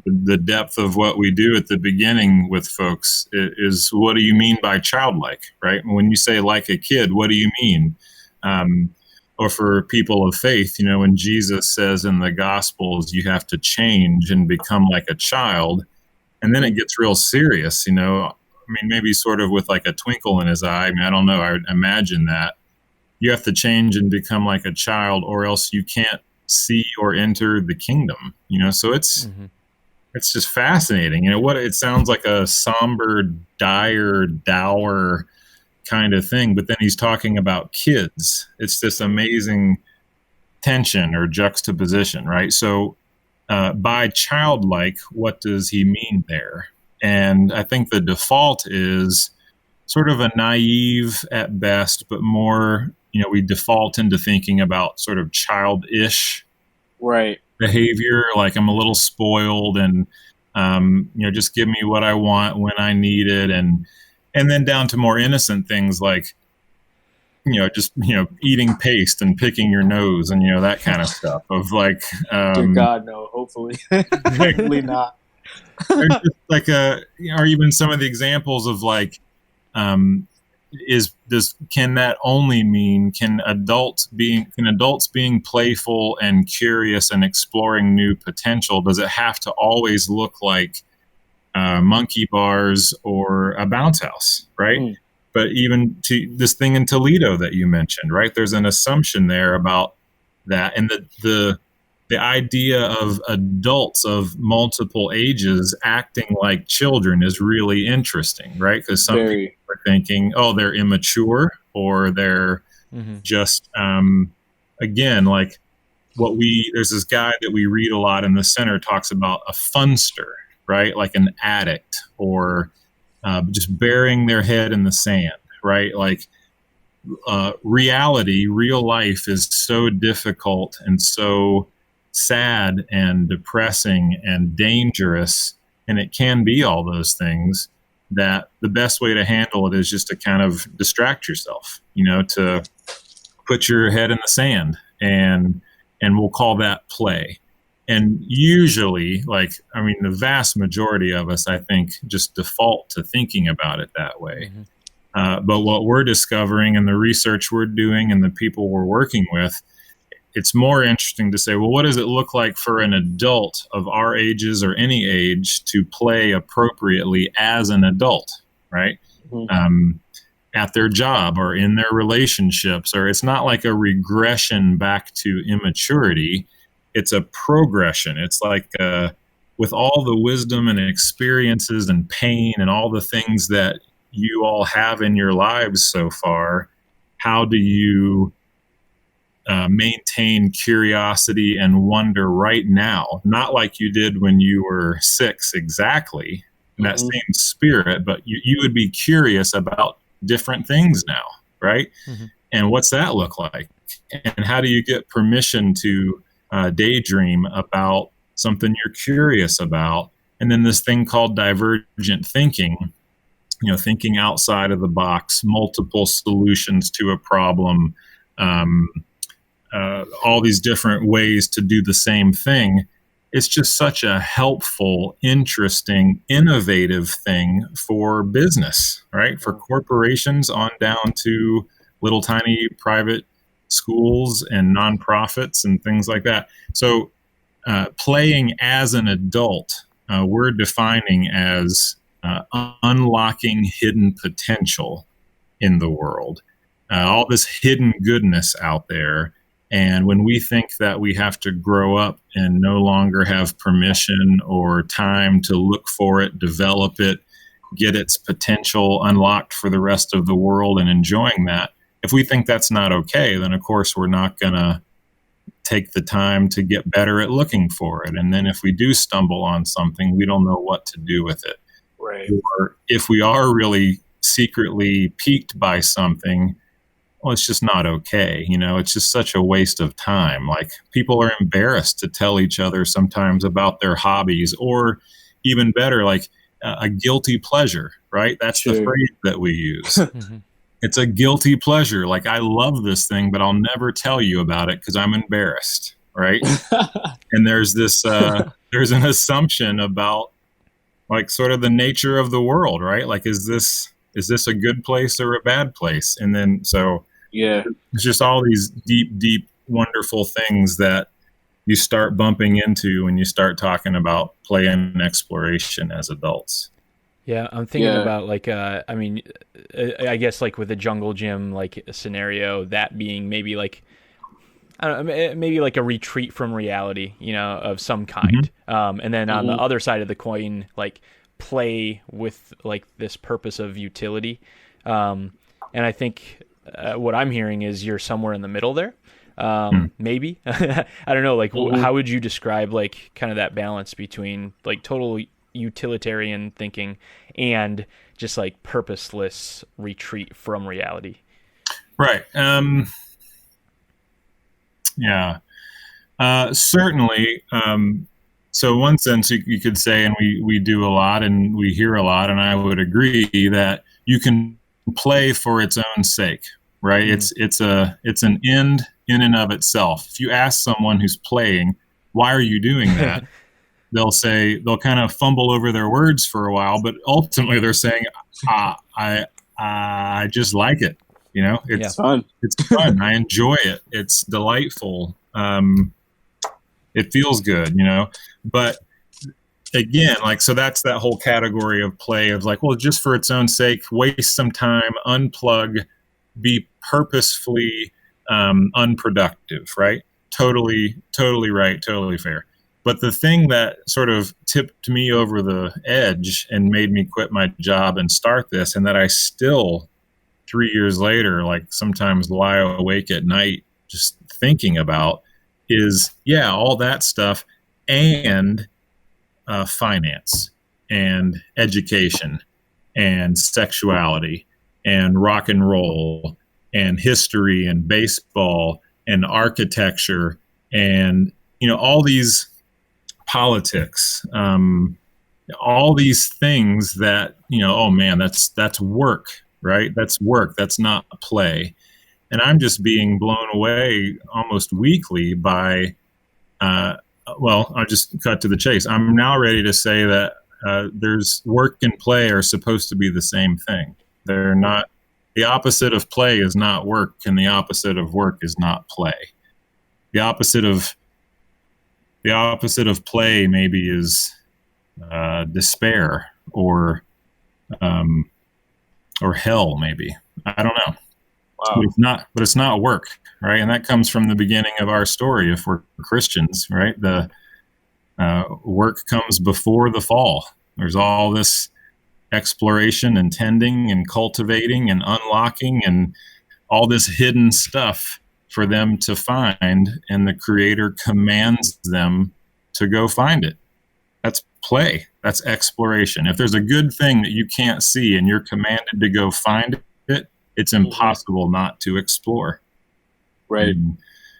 the depth of what we do at the beginning with folks is what do you mean by childlike, right? When you say like a kid, what do you mean? Or for people of faith, you know, when Jesus says in the Gospels, you have to change and become like a child. And then it gets real serious, you know. I mean, maybe sort of with like a twinkle in his eye. I mean, I don't know. I would imagine that you have to change and become like a child, or else you can't see or enter the kingdom, you know. So it's just fascinating. You know, what it sounds like a somber, dire, dour kind of thing, but then he's talking about kids. It's this amazing tension or juxtaposition, right? So by childlike, what does he mean there? And I think the default is sort of a naive at best, but more, you know, we default into thinking about sort of childish behavior. Like I'm a little spoiled and, you know, just give me what I want when I need it. And then down to more innocent things like, you know, just, you know, eating paste and picking your nose and, you know, that kind of stuff of like, dear God, no, hopefully, hopefully not. Or just like or even some of the examples of like, can that only mean, can adults being playful and curious and exploring new potential, does it have to always look like monkey bars or a bounce house, right? But even to this thing in Toledo that you mentioned, right? There's an assumption there about that. And the idea of adults of multiple ages acting like children is really interesting, right? Because some people are thinking, oh, they're immature, or they're just, again, like there's this guy that we read a lot in the center talks about a funster, right? Like an addict, or just burying their head in the sand, right? Like real life is so difficult and so sad and depressing and dangerous, and it can be all those things, that the best way to handle it is just to kind of distract yourself, you know, to put your head in the sand, and we'll call that play. And usually, like, I mean, the vast majority of us, I think, just default to thinking about it that way. But what we're discovering and the research we're doing and the people we're working with, it's more interesting to say, well, what does it look like for an adult of our ages or any age to play appropriately as an adult, right? At their job or in their relationships, or it's not like a regression back to immaturity. It's a progression. It's like with all the wisdom and experiences and pain and all the things that you all have in your lives so far, how do you maintain curiosity and wonder right now? Not like you did when you were 6 exactly, in that same spirit, but you would be curious about different things now, right? And what's that look like? And how do you get permission to daydream about something you're curious about, And then this thing called divergent thinking, thinking outside of the box, multiple solutions to a problem, all these different ways to do the same thing. It's just such a helpful, interesting, innovative thing for business, right? For corporations on down to little tiny private schools and nonprofits and things like that. So playing as an adult, we're defining as unlocking hidden potential in the world, all this hidden goodness out there. And when we think that we have to grow up and no longer have permission or time to look for it, develop it, get its potential unlocked for the rest of the world and enjoying that, if we think that's not okay, then of course we're not going to take the time to get better at looking for it. And then if we do stumble on something, we don't know what to do with it. Right. Or if we are really secretly piqued by something, well, it's just not okay. It's just such a waste of time. Like, people are embarrassed to tell each other sometimes about their hobbies, or even better, like a guilty pleasure, right? That's the phrase that we use. It's a guilty pleasure. Like, I love this thing, but I'll never tell you about it because I'm embarrassed, right? And there's this, there's an assumption about, like, sort of the nature of the world, right? Like, is this a good place or a bad place? And then, so yeah, it's just all these deep, deep, wonderful things that you start bumping into when you start talking about play and exploration as adults. Yeah, I'm thinking about, like, I guess, like, with the jungle gym, like, scenario, that being maybe, like, I don't know, maybe like a retreat from reality, of some kind. And then on the other side of the coin, like, play with, like, this purpose of utility. And I think what I'm hearing is you're somewhere in the middle there. Maybe. I don't know, like, how would you describe, like, kind of that balance between, like, total utilitarian thinking and just, like, purposeless retreat from reality? Right. Yeah. Certainly. So in one sense, you could say, and we do a lot and we hear a lot, and I would agree that you can play for its own sake, right? It's an end in and of itself. If you ask someone who's playing, why are you doing that? They'll kind of fumble over their words for a while, but ultimately they're saying, I just like it. It's fun. It's fun. I enjoy it. It's delightful. It feels good, but again, like, so that's that whole category of play of, like, well, just for its own sake, waste some time, unplug, be purposefully unproductive, right? Totally right. Totally fair. But the thing that sort of tipped me over the edge and made me quit my job and start this, and that I still, 3 years later, like, sometimes lie awake at night just thinking about, is, all that stuff, and finance and education and sexuality and rock and roll and history and baseball and architecture and, all these politics, all these things that, oh man, that's work, right? That's work. That's not play. And I'm just being blown away almost weekly by, I'll just cut to the chase. I'm now ready to say that there's work and play are supposed to be the same thing. They're not. The opposite of play is not work, and the opposite of work is not play. The opposite of play maybe is despair or hell, maybe. I don't know. Wow. But it's not work, right? And that comes from the beginning of our story. If we're Christians, right, the work comes before the fall. There's all this exploration and tending and cultivating and unlocking and all this hidden stuff for them to find, and the Creator commands them to go find it. That's play. That's exploration. If there's a good thing that you can't see and you're commanded to go find it, it's impossible not to explore. Right.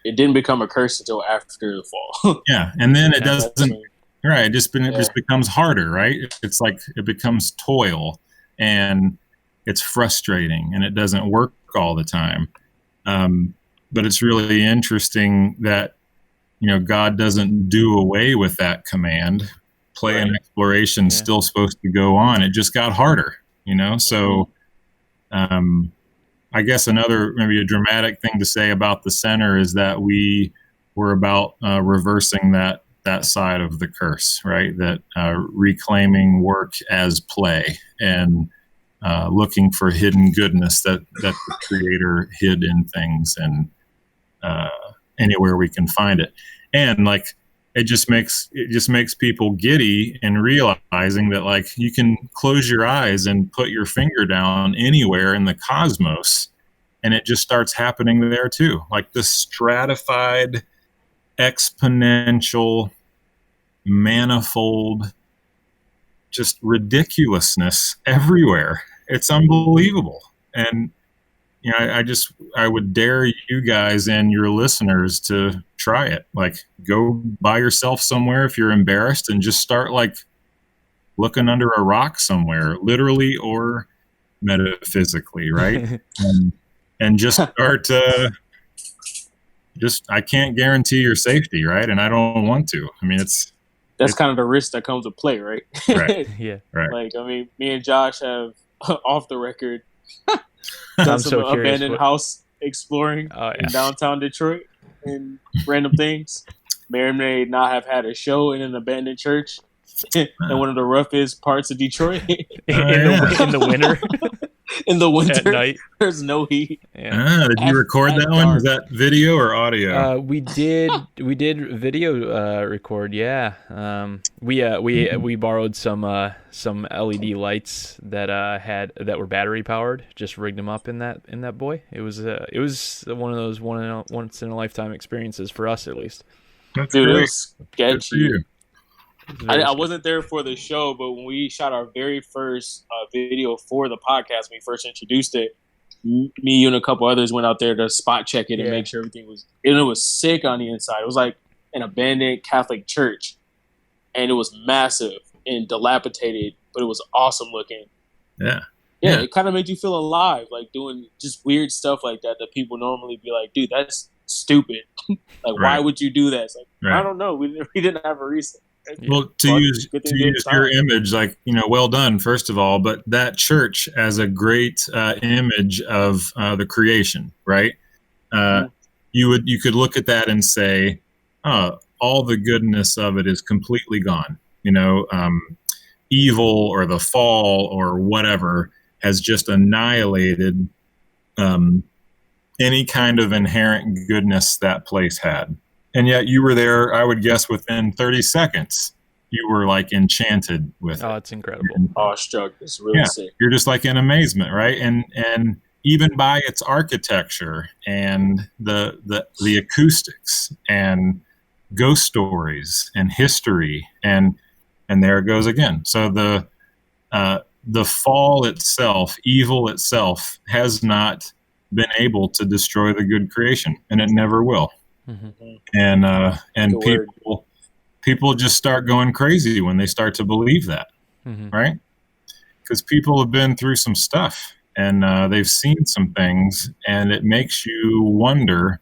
It didn't become a curse until after the fall. Yeah. And then it doesn't, Right. It just becomes harder, right? It's like it becomes toil, and it's frustrating, and it doesn't work all the time. But it's really interesting that God doesn't do away with that command. Play and exploration is still supposed to go on. It just got harder, So, I guess another maybe a dramatic thing to say about the center is that we were about reversing that side of the curse, right? That reclaiming work as play and looking for hidden goodness that the Creator hid in things and anywhere we can find it. And like it just makes people giddy in realizing that like you can close your eyes and put your finger down anywhere in the cosmos, and it just starts happening there too. Like the stratified, exponential, manifold, just ridiculousness everywhere. It's unbelievable. And I would dare you guys and your listeners to try it. Like go by yourself somewhere if you're embarrassed and just start like looking under a rock somewhere, literally or metaphysically, right? and just start I can't guarantee your safety, right? And I don't want to. I mean, that's kind of the risk that comes with play, right? Right. Yeah. Right. Like, I mean, me and Josh have off the record done some abandoned house exploring in downtown Detroit and random things. May or may not have had a show in an abandoned church in one of the roughest parts of Detroit in the winter. In the winter, at night, there's no heat. Yeah. Did you record that one? Was that video or audio? We did video record. Yeah. We borrowed some LED lights that were battery powered. Just rigged them up in that boy. It was one of those once in a lifetime experiences for us, at least. That's Dude, great. it was sketchy. I wasn't there for the show, but when we shot our very first video for the podcast, when we first introduced it, me, you, and a couple others went out there to spot check it and make sure everything was. And it was sick on the inside. It was like an abandoned Catholic church, and it was massive and dilapidated, but it was awesome looking. Yeah. It kind of made you feel alive, like doing just weird stuff like that people normally be like, dude, that's stupid. Like, why would you do that? It's like, I don't know. We didn't have a reason. Well, to use your image, like, well done, first of all, but that church as a great image of the creation, right? You could look at that and say, all the goodness of it is completely gone. Evil or the fall or whatever has just annihilated any kind of inherent goodness that place had. And yet you were there, I would guess, within 30 seconds. You were like enchanted with it. Oh, it's incredible. Awestruck. It's really sick. You're just like in amazement, right? And even by its architecture and the acoustics and ghost stories and history and there it goes again. So the fall itself, evil itself, has not been able to destroy the good creation, and it never will. Mm-hmm. And people just start going crazy when they start to believe that, right? Because people have been through some stuff and they've seen some things, and it makes you wonder.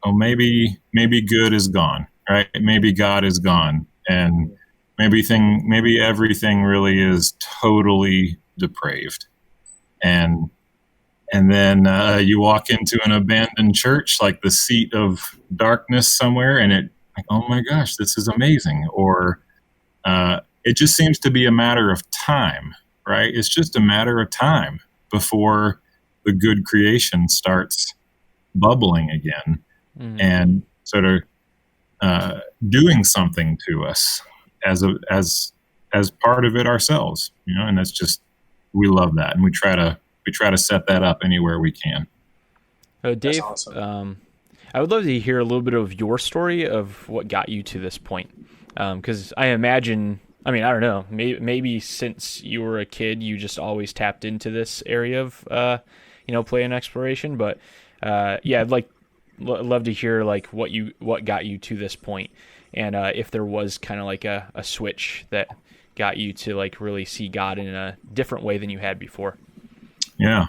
Maybe good is gone, right? Maybe God is gone, and maybe everything really is totally depraved, and then you walk into an abandoned church, like the seat of darkness somewhere, and it, like, oh my gosh, this is amazing. Or it just seems to be a matter of time, right? It's just a matter of time before the good creation starts bubbling again and sort of doing something to us as part of it ourselves, and that's just, we love that, and we try to set that up anywhere we can. Dave, awesome. I would love to hear a little bit of your story of what got you to this point. Because I imagine, I don't know, maybe since you were a kid, you just always tapped into this area of, play and exploration. But I'd love to hear like what got you to this point. and if there was kind of like a switch that got you to like really see God in a different way than you had before. Yeah.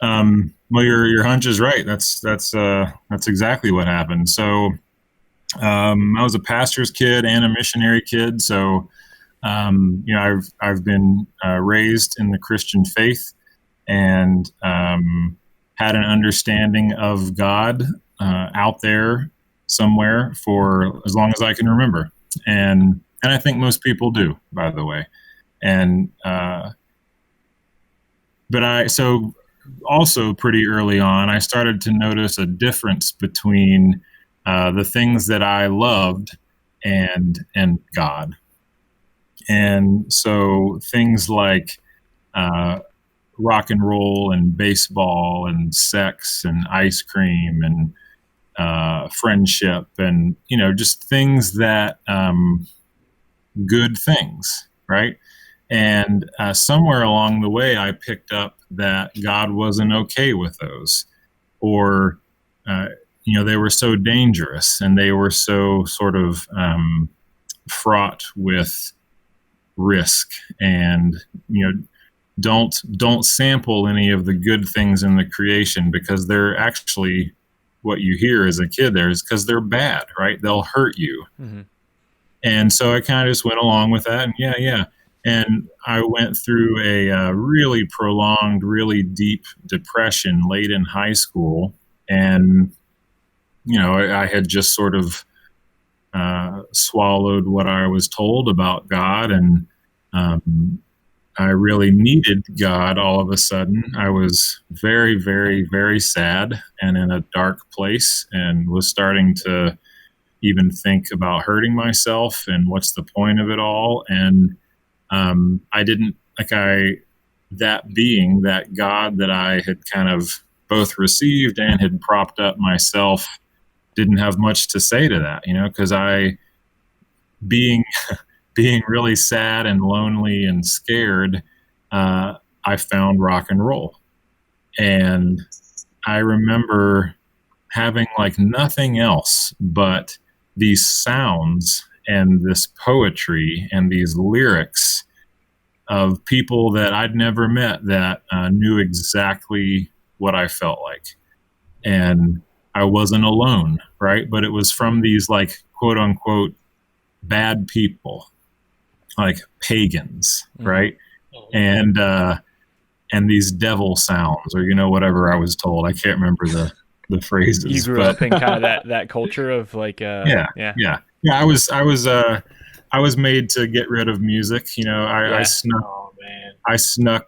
Well, your hunch is right. That's exactly what happened. So I was a pastor's kid and a missionary kid. So I've been raised in the Christian faith and had an understanding of God out there somewhere for as long as I can remember, and I think most people do, by the way. And so also pretty early on, I started to notice a difference between the things that I loved and God. And so things like rock and roll and baseball and sex and ice cream and friendship and, just things that good things, right? And somewhere along the way, I picked up that God wasn't okay with those, or, they were so dangerous and they were so sort of fraught with risk, and, don't sample any of the good things in the creation, because they're actually, what you hear as a kid there is because they're bad, right? They'll hurt you. Mm-hmm. And so I kind of just went along with that, and yeah. And I went through a really prolonged, really deep depression late in high school. And, I had just sort of swallowed what I was told about God. And I really needed God all of a sudden. I was very, very, very sad and in a dark place, and was starting to even think about hurting myself and what's the point of it all. And I didn't that being, that God that I had kind of both received and had propped up myself, didn't have much to say to that, because being really sad and lonely and scared, I found rock and roll. And I remember having like nothing else but these sounds and this poetry and these lyrics of people that I'd never met that knew exactly what I felt like. And I wasn't alone, right? But it was from these like quote unquote bad people, like pagans, right? And these devil sounds, or whatever I was told. I can't remember the phrases. You grew up in kind of that culture of like yeah. I was made to get rid of music. I snuck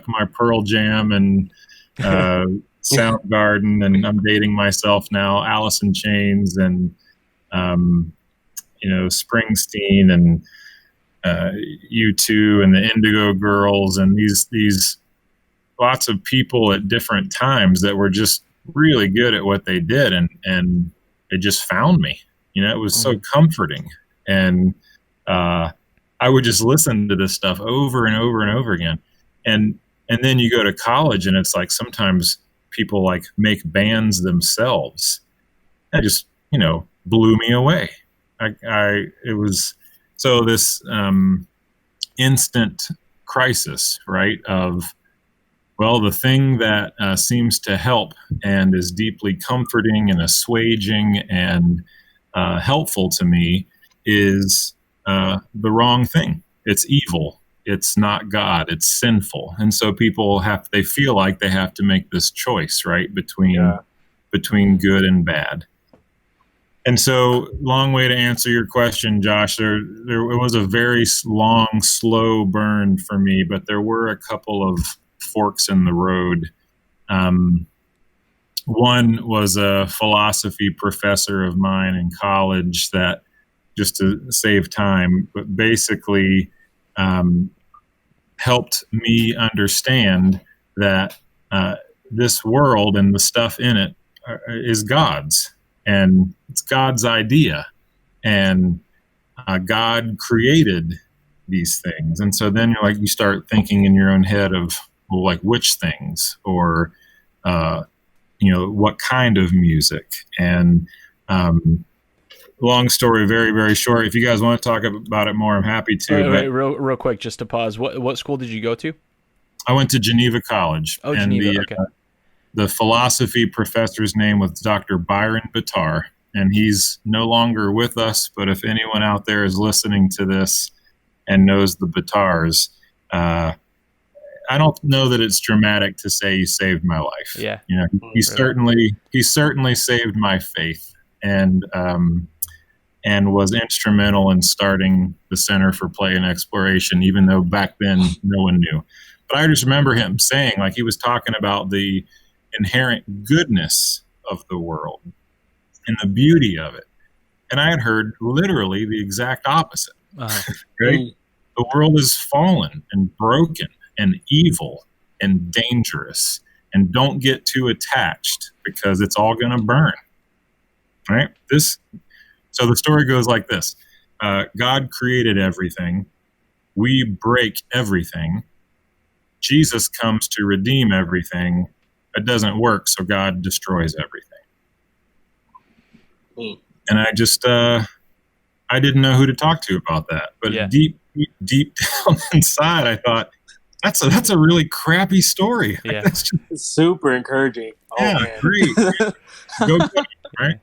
my Pearl Jam and Soundgarden, and I'm dating myself now, Alice in Chains and Springsteen and U2 and the Indigo Girls, and these lots of people at different times that were just really good at what they did, and it just found me. It was so comforting, and I would just listen to this stuff over and over and over again. And then you go to college, and it's like sometimes people like make bands themselves. That just blew me away. It was so this instant crisis, right? Of, well, the thing that seems to help and is deeply comforting and assuaging and helpful to me is the wrong thing. It's evil. It's not God. It's sinful. And so people they feel like they have to make this choice, right? Between good and bad. And so, long way to answer your question, Josh. It was a very long, slow burn for me, but there were a couple of forks in the road. One was a philosophy professor of mine in college that, just to save time, but basically helped me understand that this world and the stuff in it is God's, and it's God's idea, and God created these things. And so then you start thinking in your own head of, well, like which things, or what kind of music, and Long story, very, very short. If you guys want to talk about it more, I'm happy to. Wait, real quick, just to pause. What school did you go to? I went to Geneva College. Oh, and Geneva. Okay. The philosophy professor's name was Dr. Byron Bitar, and he's no longer with us. But if anyone out there is listening to this and knows the Bitars, I don't know that it's dramatic to say he saved my life. Yeah. He certainly saved my faith, and was instrumental in starting the Center for Play and Exploration, even though back then no one knew. But I just remember him saying, like, he was talking about the inherent goodness of the world and the beauty of it. And I had heard literally the exact opposite. Right? The world is fallen and broken and evil and dangerous, and don't get too attached because it's all going to burn. Right? So the story goes like this. God created everything. We break everything. Jesus comes to redeem everything. It doesn't work, so God destroys everything. And I just, I didn't know who to talk to about that. But deep down inside, I thought, that's a really crappy story. Yeah. It's super encouraging. Man. Great. Go, right?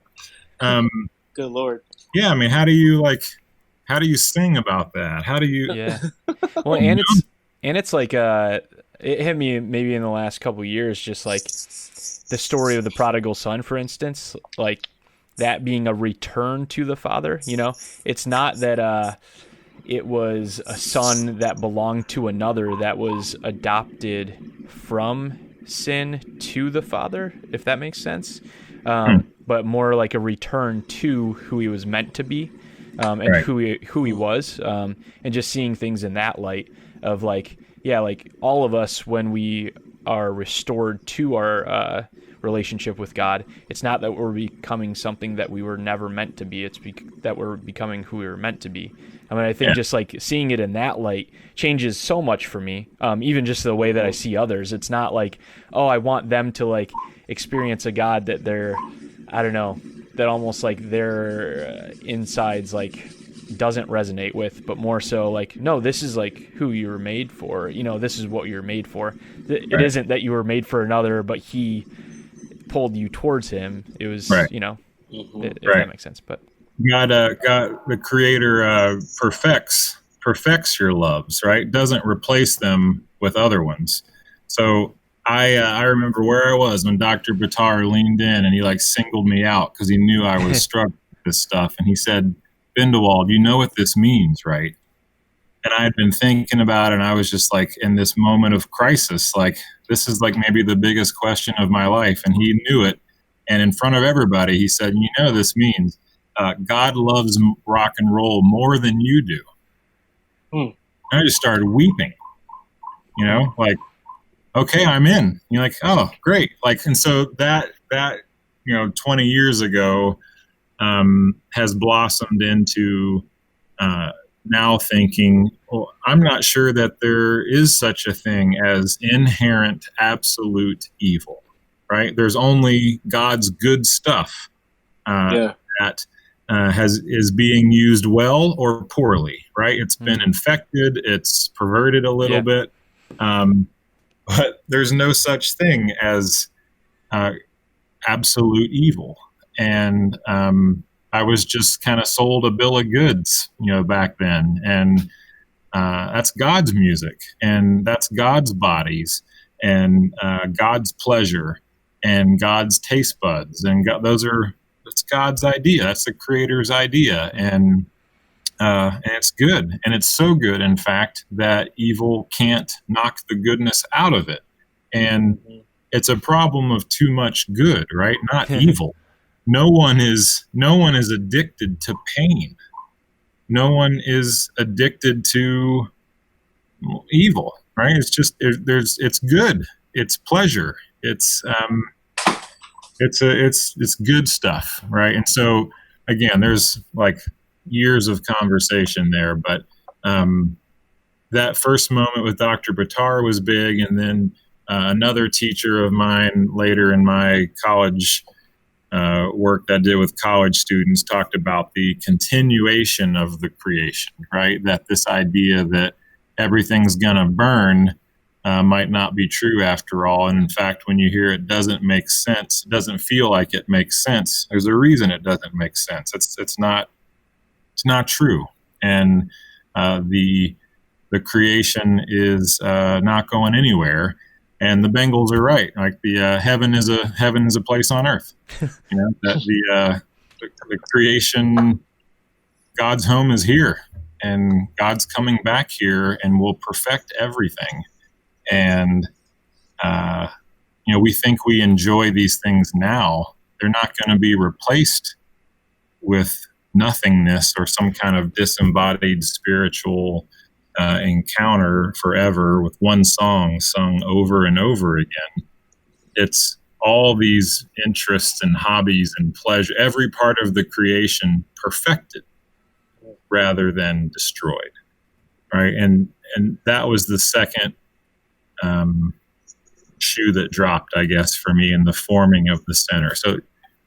Good Lord. Yeah, I mean, how do you sing about that? How do you? Yeah. Well, and it's like it hit me maybe in the last couple of years, just like the story of the prodigal son, for instance, like that being a return to the father. It's not that it was a son that belonged to another that was adopted from sin to the father, if that makes sense. But more like a return to who he was meant to be, and right. who he was, and just seeing things in that light of like all of us, when we are restored to our relationship with God, it's not that we're becoming something that we were never meant to be. It's that we're becoming who we were meant to be. I mean, I think just like seeing it in that light changes so much for me. Even just the way that I see others. It's not like, oh, I want them to like experience a God that they're, I don't know, that almost like their insides like doesn't resonate with, but more so like, no, this is like who you were made for. This is what you're made for. It isn't that you were made for another, but he pulled you towards him. It was, if that makes sense. But God, the Creator perfects your loves, right? Doesn't replace them with other ones. So I remember where I was when Dr. Bitar leaned in and he like singled me out because he knew I was struggling with this stuff. And he said, Bindewald, you know what this means, right? And I had been thinking about it, and I was just like in this moment of crisis, like this is like maybe the biggest question of my life. And he knew it. And in front of everybody, he said, this means God loves rock and roll more than you do. And I just started weeping, like, okay, I'm in. You're like, oh, great. Like, and so that 20 years ago has blossomed into now thinking, well, I'm not sure that there is such a thing as inherent absolute evil, right? There's only God's good stuff that is being used well or poorly, right? It's been infected, it's perverted a little bit, but there's no such thing as absolute evil. And I was just kind of sold a bill of goods, back then. And that's God's music, and that's God's bodies, and God's pleasure, and God's taste buds. And it's God's idea. That's the Creator's idea. And it's good. And it's so good, in fact, that evil can't knock the goodness out of it. And it's a problem of too much good, right? Not evil. No one is addicted to pain. No one is addicted to evil, right? It's just it's good. It's pleasure. It's good stuff, right? And so again, there's like years of conversation there, but that first moment with Dr. Bitar was big, and then another teacher of mine later in my college work that I did with college students talked about the continuation of the creation, right? That this idea that everything's going to burn might not be true after all. And in fact, when you hear it doesn't make sense, it doesn't feel like it makes sense. There's a reason it doesn't make sense. It's not true. And the creation is not going anywhere. And the Bengals are right. Like the heaven is a place on earth. That the creation, God's home is here, and God's coming back here, and will perfect everything. And we think we enjoy these things now. They're not going to be replaced with nothingness or some kind of disembodied spiritual encounter forever with one song sung over and over again. It's all these interests and hobbies and pleasure, every part of the creation perfected rather than destroyed, right? And that was the second shoe that dropped, I guess, for me in the forming of the center. So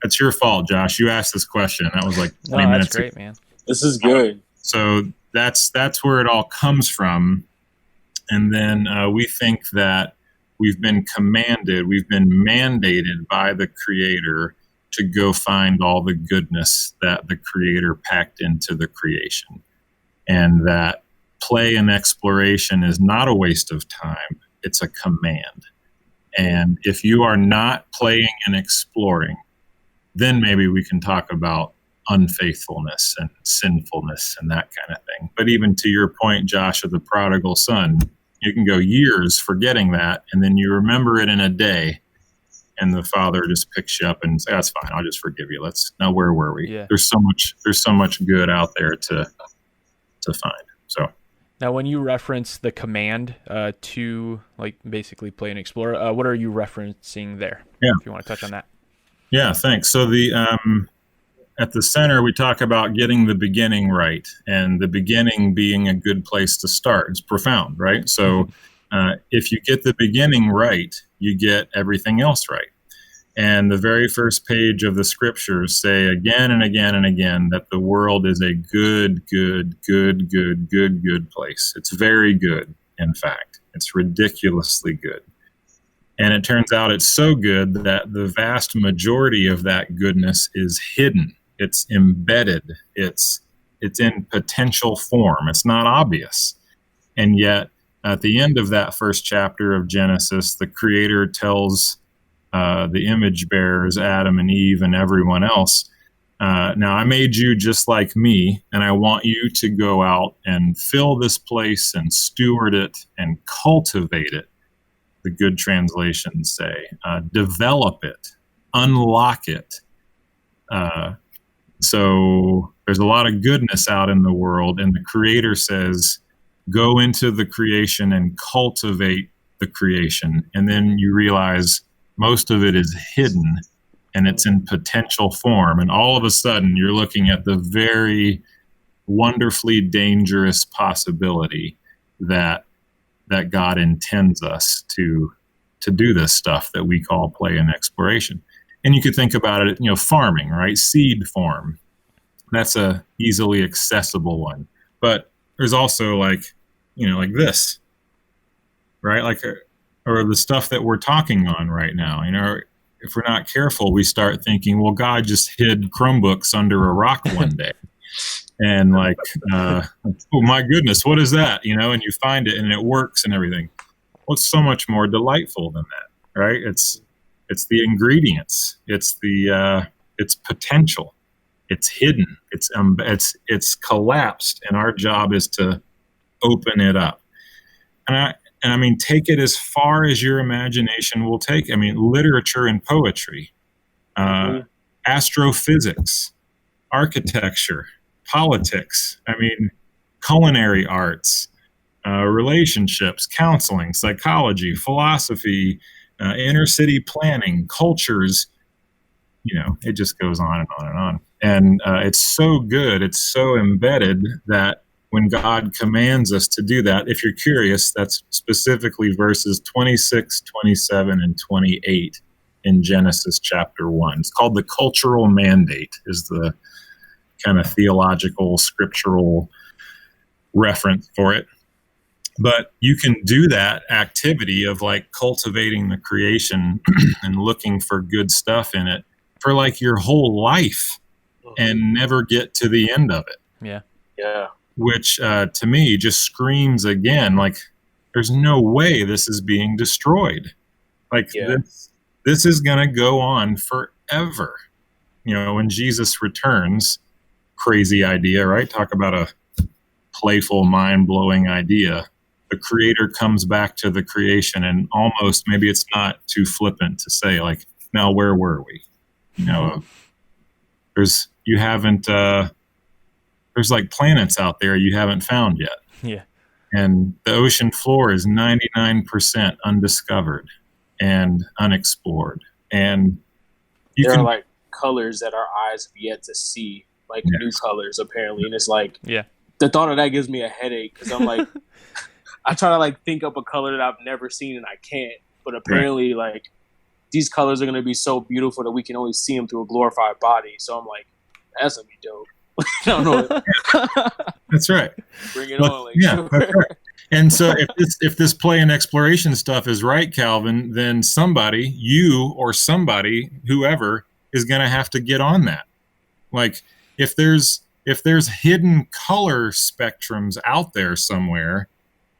it's your fault, Josh. You asked this question. That was like 20 minutes. That's great, man. This is good. So that's where it all comes from. And then we think that we've been mandated by the Creator to go find all the goodness that the Creator packed into the creation. And that play and exploration is not a waste of time. It's a command. And if you are not playing and exploring, then maybe we can talk about unfaithfulness and sinfulness and that kind of thing. But even to your point, Josh, of the prodigal son, you can go years forgetting that, and then you remember it in a day, and the father just picks you up and says, "That's fine. I'll just forgive you." Now, where were we? Yeah. There's so much good out there to find. So now, when you reference the command to like basically play and explore, what are you referencing there? Yeah. If you want to touch on that. Yeah, thanks. So at the center, we talk about getting the beginning right, and the beginning being a good place to start. It's profound, right? So if you get the beginning right, you get everything else right. And the very first page of the scriptures say again and again and again that the world is a good place. It's very good, in fact. It's ridiculously good. And it turns out it's so good that the vast majority of that goodness is hidden. It's embedded. It's in potential form. It's not obvious. And yet, at the end of that first chapter of Genesis, the Creator tells the image bearers, Adam and Eve and everyone else, now I made you just like me, and I want you to go out and fill this place and steward it and cultivate it. The good translations say, develop it, unlock it. So there's a lot of goodness out in the world, and the Creator says, go into the creation and cultivate the creation. And then you realize most of it is hidden, and it's in potential form. And all of a sudden, you're looking at the very wonderfully dangerous possibility that God intends us to do this stuff that we call play and exploration. And you could think about it, farming, right? Seed form. That's a easily accessible one. But there's also like this, right? Or the stuff that we're talking on right now. If we're not careful, we start thinking, well, God just hid Chromebooks under a rock one day. And oh my goodness, what is that? And you find it and it works and everything. Well, it's so much more delightful than that, right? It's the ingredients. It's potential. It's hidden. It's collapsed, and our job is to open it up. And I mean, take it as far as your imagination will take. I mean, literature and poetry, astrophysics, architecture, politics. I mean, culinary arts, relationships, counseling, psychology, philosophy, inner city planning, cultures. It just goes on and on and on. And it's so good. It's so embedded that when God commands us to do that, if you're curious, that's specifically verses 26, 27, and 28 in Genesis chapter 1. It's called the cultural mandate, is the kind of theological, scriptural reference for it. But you can do that activity of like cultivating the creation and looking for good stuff in it for like your whole life and never get to the end of it. Yeah. Yeah. Which to me just screams again, like there's no way this is being destroyed. Like this is going to go on forever. You know, when Jesus returns, crazy idea, right? Talk about a playful, mind-blowing idea. The creator comes back to the creation, and almost, maybe it's not too flippant to say, like, now where were we? You know, there's like planets out there you haven't found yet. Yeah. And the ocean floor is 99% undiscovered and unexplored. And there are like colors that our eyes have yet to see, like new colors apparently. And it's like, the thought of that gives me a headache because I'm like, I try to like think up a color that I've never seen and I can't. But apparently, like, these colors are going to be so beautiful that we can only see them through a glorified body. So I'm like, that's going to be dope. I don't know. That's right. Bring it on. Like, that's right. And so if this play and exploration stuff is right, Calvin, then somebody, you or somebody, whoever, is going to have to get on that. Like, if there's hidden color spectrums out there somewhere,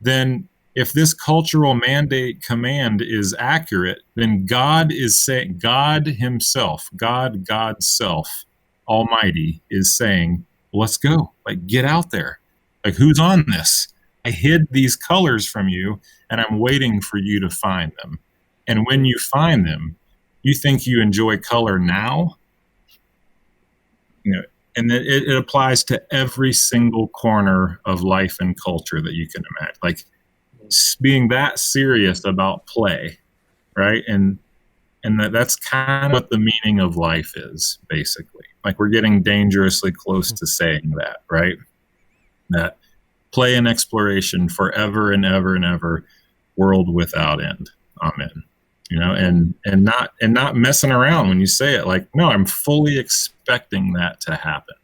then if this cultural mandate command is accurate, then God is saying, God himself, God's self, Almighty, is saying, let's go. Like, get out there. Like, who's on this? I hid these colors from you, and I'm waiting for you to find them. And when you find them, you think you enjoy color now? You know, and it applies to every single corner of life and culture that you can imagine. Like, being that serious about play, right? And that's kind of what the meaning of life is, basically. Like, we're getting dangerously close to saying that, right? That play and exploration forever and ever and ever, world without end. Amen. You know, and not messing around when you say it. Like, no, I'm fully expecting that to happen.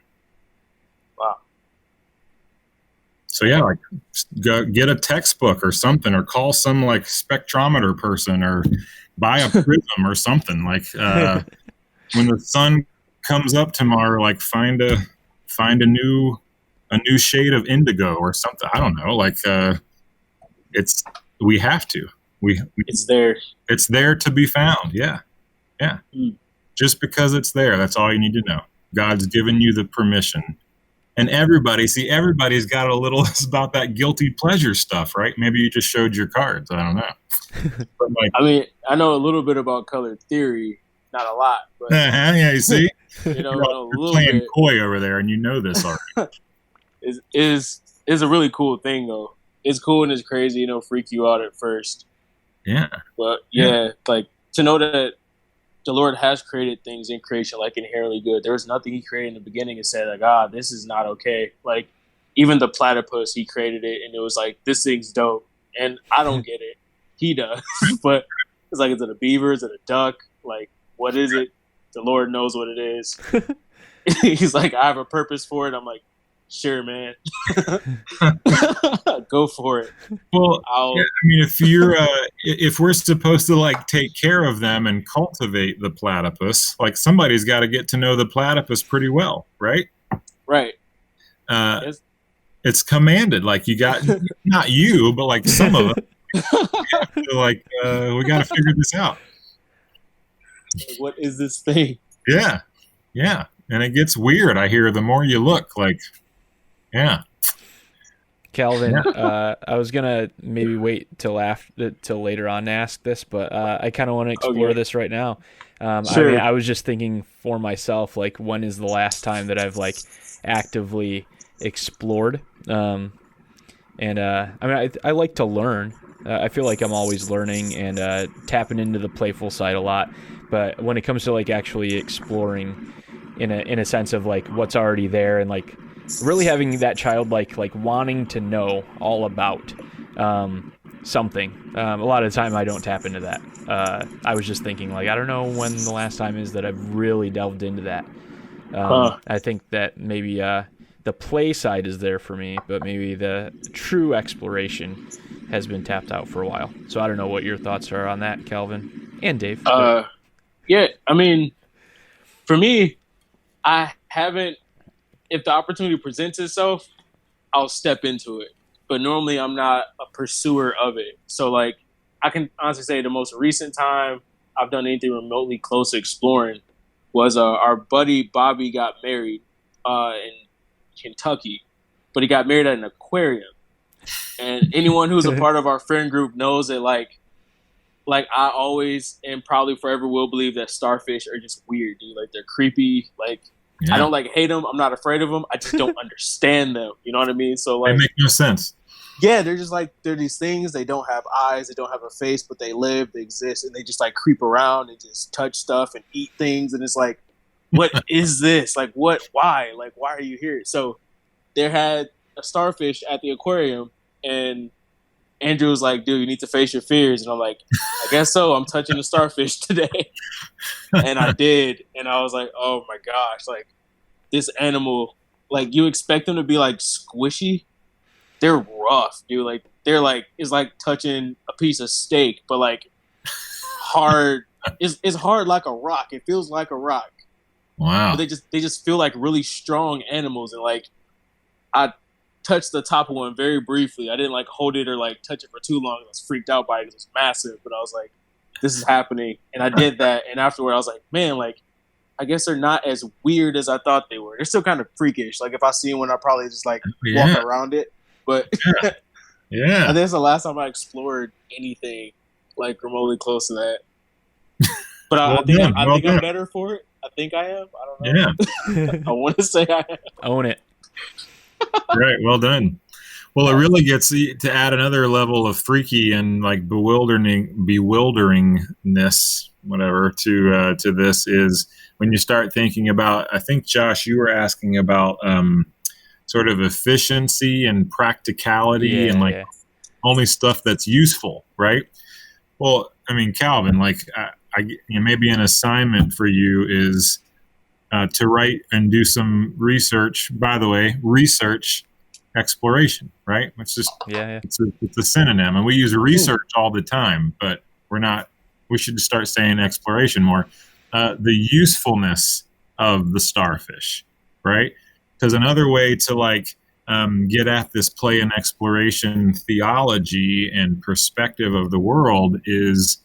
Wow. So yeah, like, go get a textbook or something, or call some like spectrometer person, or buy a prism or something. Like, when the sun comes up tomorrow, like find a new shade of indigo or something. I don't know. Like, we have to. It's there. It's there to be found. Yeah. Just because it's there, that's all you need to know. God's given you the permission. And everybody's got a little about that guilty pleasure stuff, right? Maybe you just showed your cards. I don't know. But like, I mean, I know a little bit about color theory, not a lot, but yeah, you see, you know, you're playing coy over there, and you know this already. is a really cool thing though. It's cool and it's crazy, you know, freak you out at first. Yeah. But like, to know that the Lord has created things in creation like inherently good. There was nothing he created in the beginning and said like, this is not okay. Like, even the platypus, he created it and it was like, this thing's dope. And I don't get it. He does. But it's like, is it a beaver? Is it a duck? Like, what is it? The Lord knows what it is. He's like, I have a purpose for it. I'm like, sure, man. Go for it. Well, I mean, if we're supposed to like take care of them and cultivate the platypus, like, somebody's got to get to know the platypus pretty well, right? Right. It's commanded. Like, you got, not you, but like some of us, like, we got to figure this out. What is this thing? Yeah. And it gets weird. I hear the more you look, like, yeah. Calvin, I was gonna maybe wait till later on to ask this, but I kind of want to explore this right now. Sure. I mean, I was just thinking for myself, like, when is the last time that I've like actively explored? I mean, I like to learn. I feel like I'm always learning and tapping into the playful side a lot. But when it comes to like actually exploring, in a sense of like what's already there and like really having that childlike like wanting to know all about something. A lot of the time I don't tap into that. I was just thinking, like, I don't know when the last time is that I've really delved into that. I think that maybe the play side is there for me, but maybe the true exploration has been tapped out for a while. So I don't know what your thoughts are on that, Calvin and Dave. Yeah, I mean, for me, I haven't. If the opportunity presents itself, I'll step into it. But normally, I'm not a pursuer of it. So, like, I can honestly say the most recent time I've done anything remotely close to exploring was our buddy Bobby got married in Kentucky, but he got married at an aquarium. And anyone who's a part of our friend group knows that, like I always and probably forever will believe that starfish are just weird, dude. Like, they're creepy. Like, I don't hate them. I'm not afraid of them. I just don't understand them. You know what I mean? So, like, they make no sense. Yeah, they're just like, they're these things. They don't have eyes. They don't have a face, but they live, they exist, and they just like creep around and just touch stuff and eat things. And it's like, what is this? Like, what? Why? Like, why are you here? So there had a starfish at the aquarium, and Andrew was like, dude, you need to face your fears. And I'm like, I guess so. I'm touching the starfish today. And I did. And I was like, oh my gosh, like, this animal, like, you expect them to be like squishy. They're rough, dude. Like, they're like, it's like touching a piece of steak, but like hard. It's hard like a rock. It feels like a rock. Wow. But they just feel like really strong animals. And like, I touched the top of one very briefly. I didn't like hold it or like touch it for too long. I was freaked out by it. It was massive, but I was like, this is happening. And I did that. And afterward, I was like, man, like, I guess they're not as weird as I thought they were. They're still kind of freakish. Like, if I see one, I'll probably just like walk around it. But yeah, I think it's the last time I explored anything like remotely close to that. But I think I'm better for it. I think I am. I don't know. Yeah. I want to say I am. Own it. Right. Well done. Well, it really gets to add another level of freaky and like bewilderingness, whatever, to this is when you start thinking about. I think, Josh, you were asking about sort of efficiency and practicality and like only stuff that's useful, right? Well, I mean, Calvin, like maybe an assignment for you is to write and do some research. By the way, research exploration, right? It's just it's a synonym, and we use research all the time, but we should start saying exploration more. The usefulness of the starfish, right? Because another way to like get at this play and exploration theology and perspective of the world is,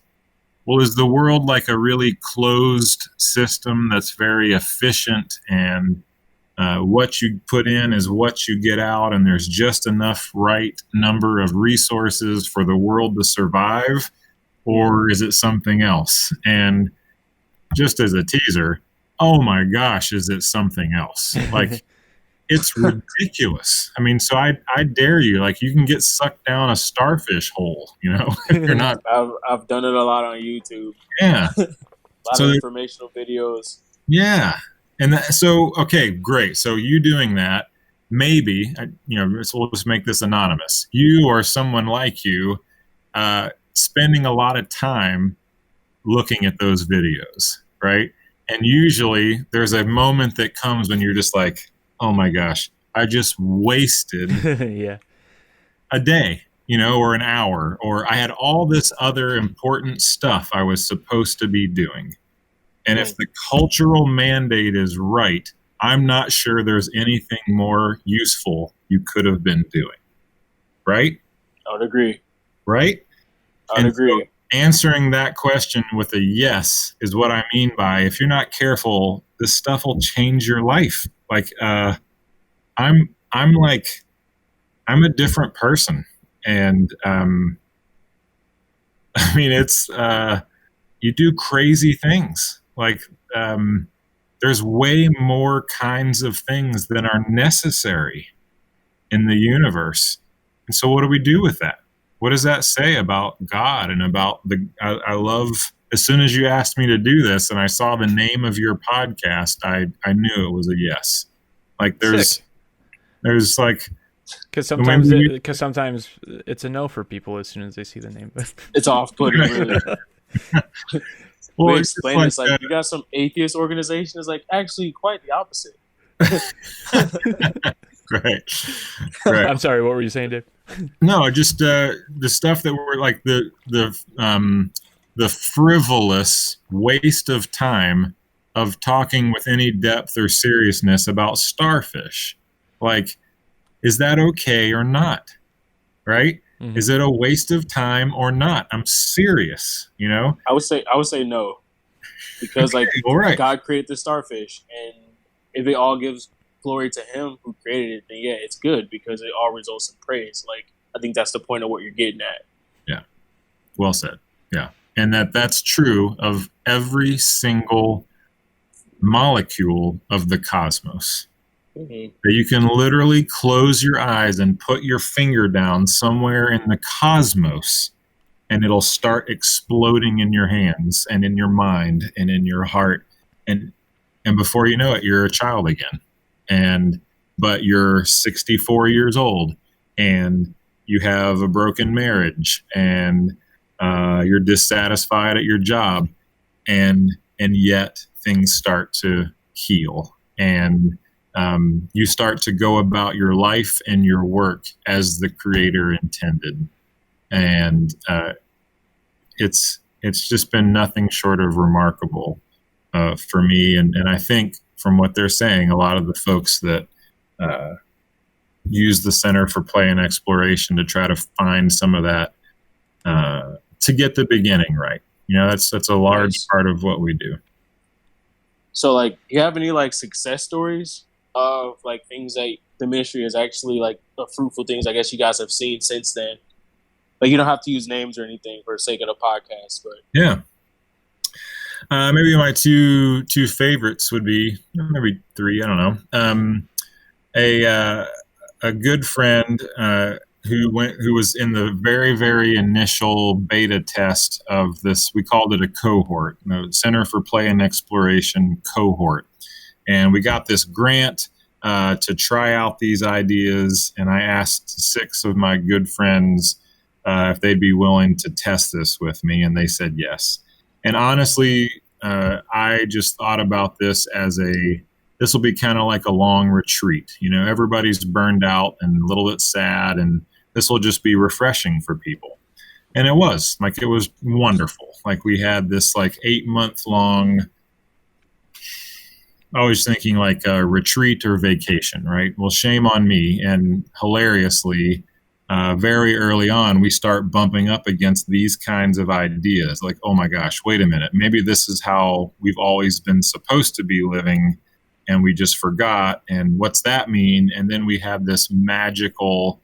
well, is the world like a really closed system that's very efficient and what you put in is what you get out, and there's just enough right number of resources for the world to survive? Or is it something else? And just as a teaser, oh my gosh, is it something else? Like, it's ridiculous. I mean, so I dare you, like, you can get sucked down a starfish hole, you know, if you're not. I've done it a lot on YouTube. Yeah. A lot of informational videos. Yeah. And so, okay, great. So you doing that, maybe, so we'll just make this anonymous. You or someone like you spending a lot of time looking at those videos, right? And usually there's a moment that comes when you're just like, oh my gosh, I just wasted a day, or an hour, or I had all this other important stuff I was supposed to be doing. And if the cultural mandate is right, I'm not sure there's anything more useful you could have been doing. Right? I would agree. Right? I would agree. So answering that question with a yes is what I mean by, if you're not careful, this stuff will change your life. Like, I'm a different person. And, I mean, it's, you do crazy things. Like, there's way more kinds of things than are necessary in the universe. And so what do we do with that? What does that say about God and about I love, as soon as you asked me to do this and I saw the name of your podcast, I knew it was a yes. Like there's like Because sometimes it's a no for people as soon as they see the name. It's off-putting, really. Well, We it's just explain this like you got some atheist organization. It's like actually quite the opposite. Right. I'm sorry, what were you saying, Dave? No, just the stuff that were like the frivolous waste of time of talking with any depth or seriousness about starfish. Like, is that okay or not? Right? Mm-hmm. Is it a waste of time or not? I'm serious, you know? I would say no. Because like right. God created the starfish, and if it all gives glory to him who created it, then yeah, it's good because it all results in praise. Like, I think that's the point of what you're getting at. Yeah. Well said. Yeah. And that's true of every single molecule of the cosmos. Mm-hmm. That you can literally close your eyes and put your finger down somewhere in the cosmos, and it'll start exploding in your hands and in your mind and in your heart. And before you know it, you're a child again. But you're 64 years old and you have a broken marriage and you're dissatisfied at your job, and yet things start to heal, and you start to go about your life and your work as the Creator intended. And it's just been nothing short of remarkable for me. And I think from what they're saying, a lot of the folks that use the Center for Play and Exploration to try to find some of that, to get the beginning right. You know, that's a large part of what we do. So, like, you have any, like, success stories of, like, things that the ministry is actually, like, fruitful things I guess you guys have seen since then? Like, you don't have to use names or anything for the sake of the podcast, but... Yeah. Maybe my two favorites would be, maybe three, I don't know. A good friend who was in the very, very initial beta test of this. We called it a cohort, the Center for Play and Exploration cohort. And we got this grant to try out these ideas. And I asked 6 of my good friends if they'd be willing to test this with me. And they said yes. And honestly, I just thought about this as this will be kind of like a long retreat. You know, everybody's burned out and a little bit sad, and this will just be refreshing for people. And it was wonderful. Like, we had this like 8-month long, I was thinking like a retreat or vacation, right? Well, shame on me. And hilariously, very early on, we start bumping up against these kinds of ideas. Like, oh my gosh, wait a minute. Maybe this is how we've always been supposed to be living, and we just forgot. And what's that mean? And then we have this magical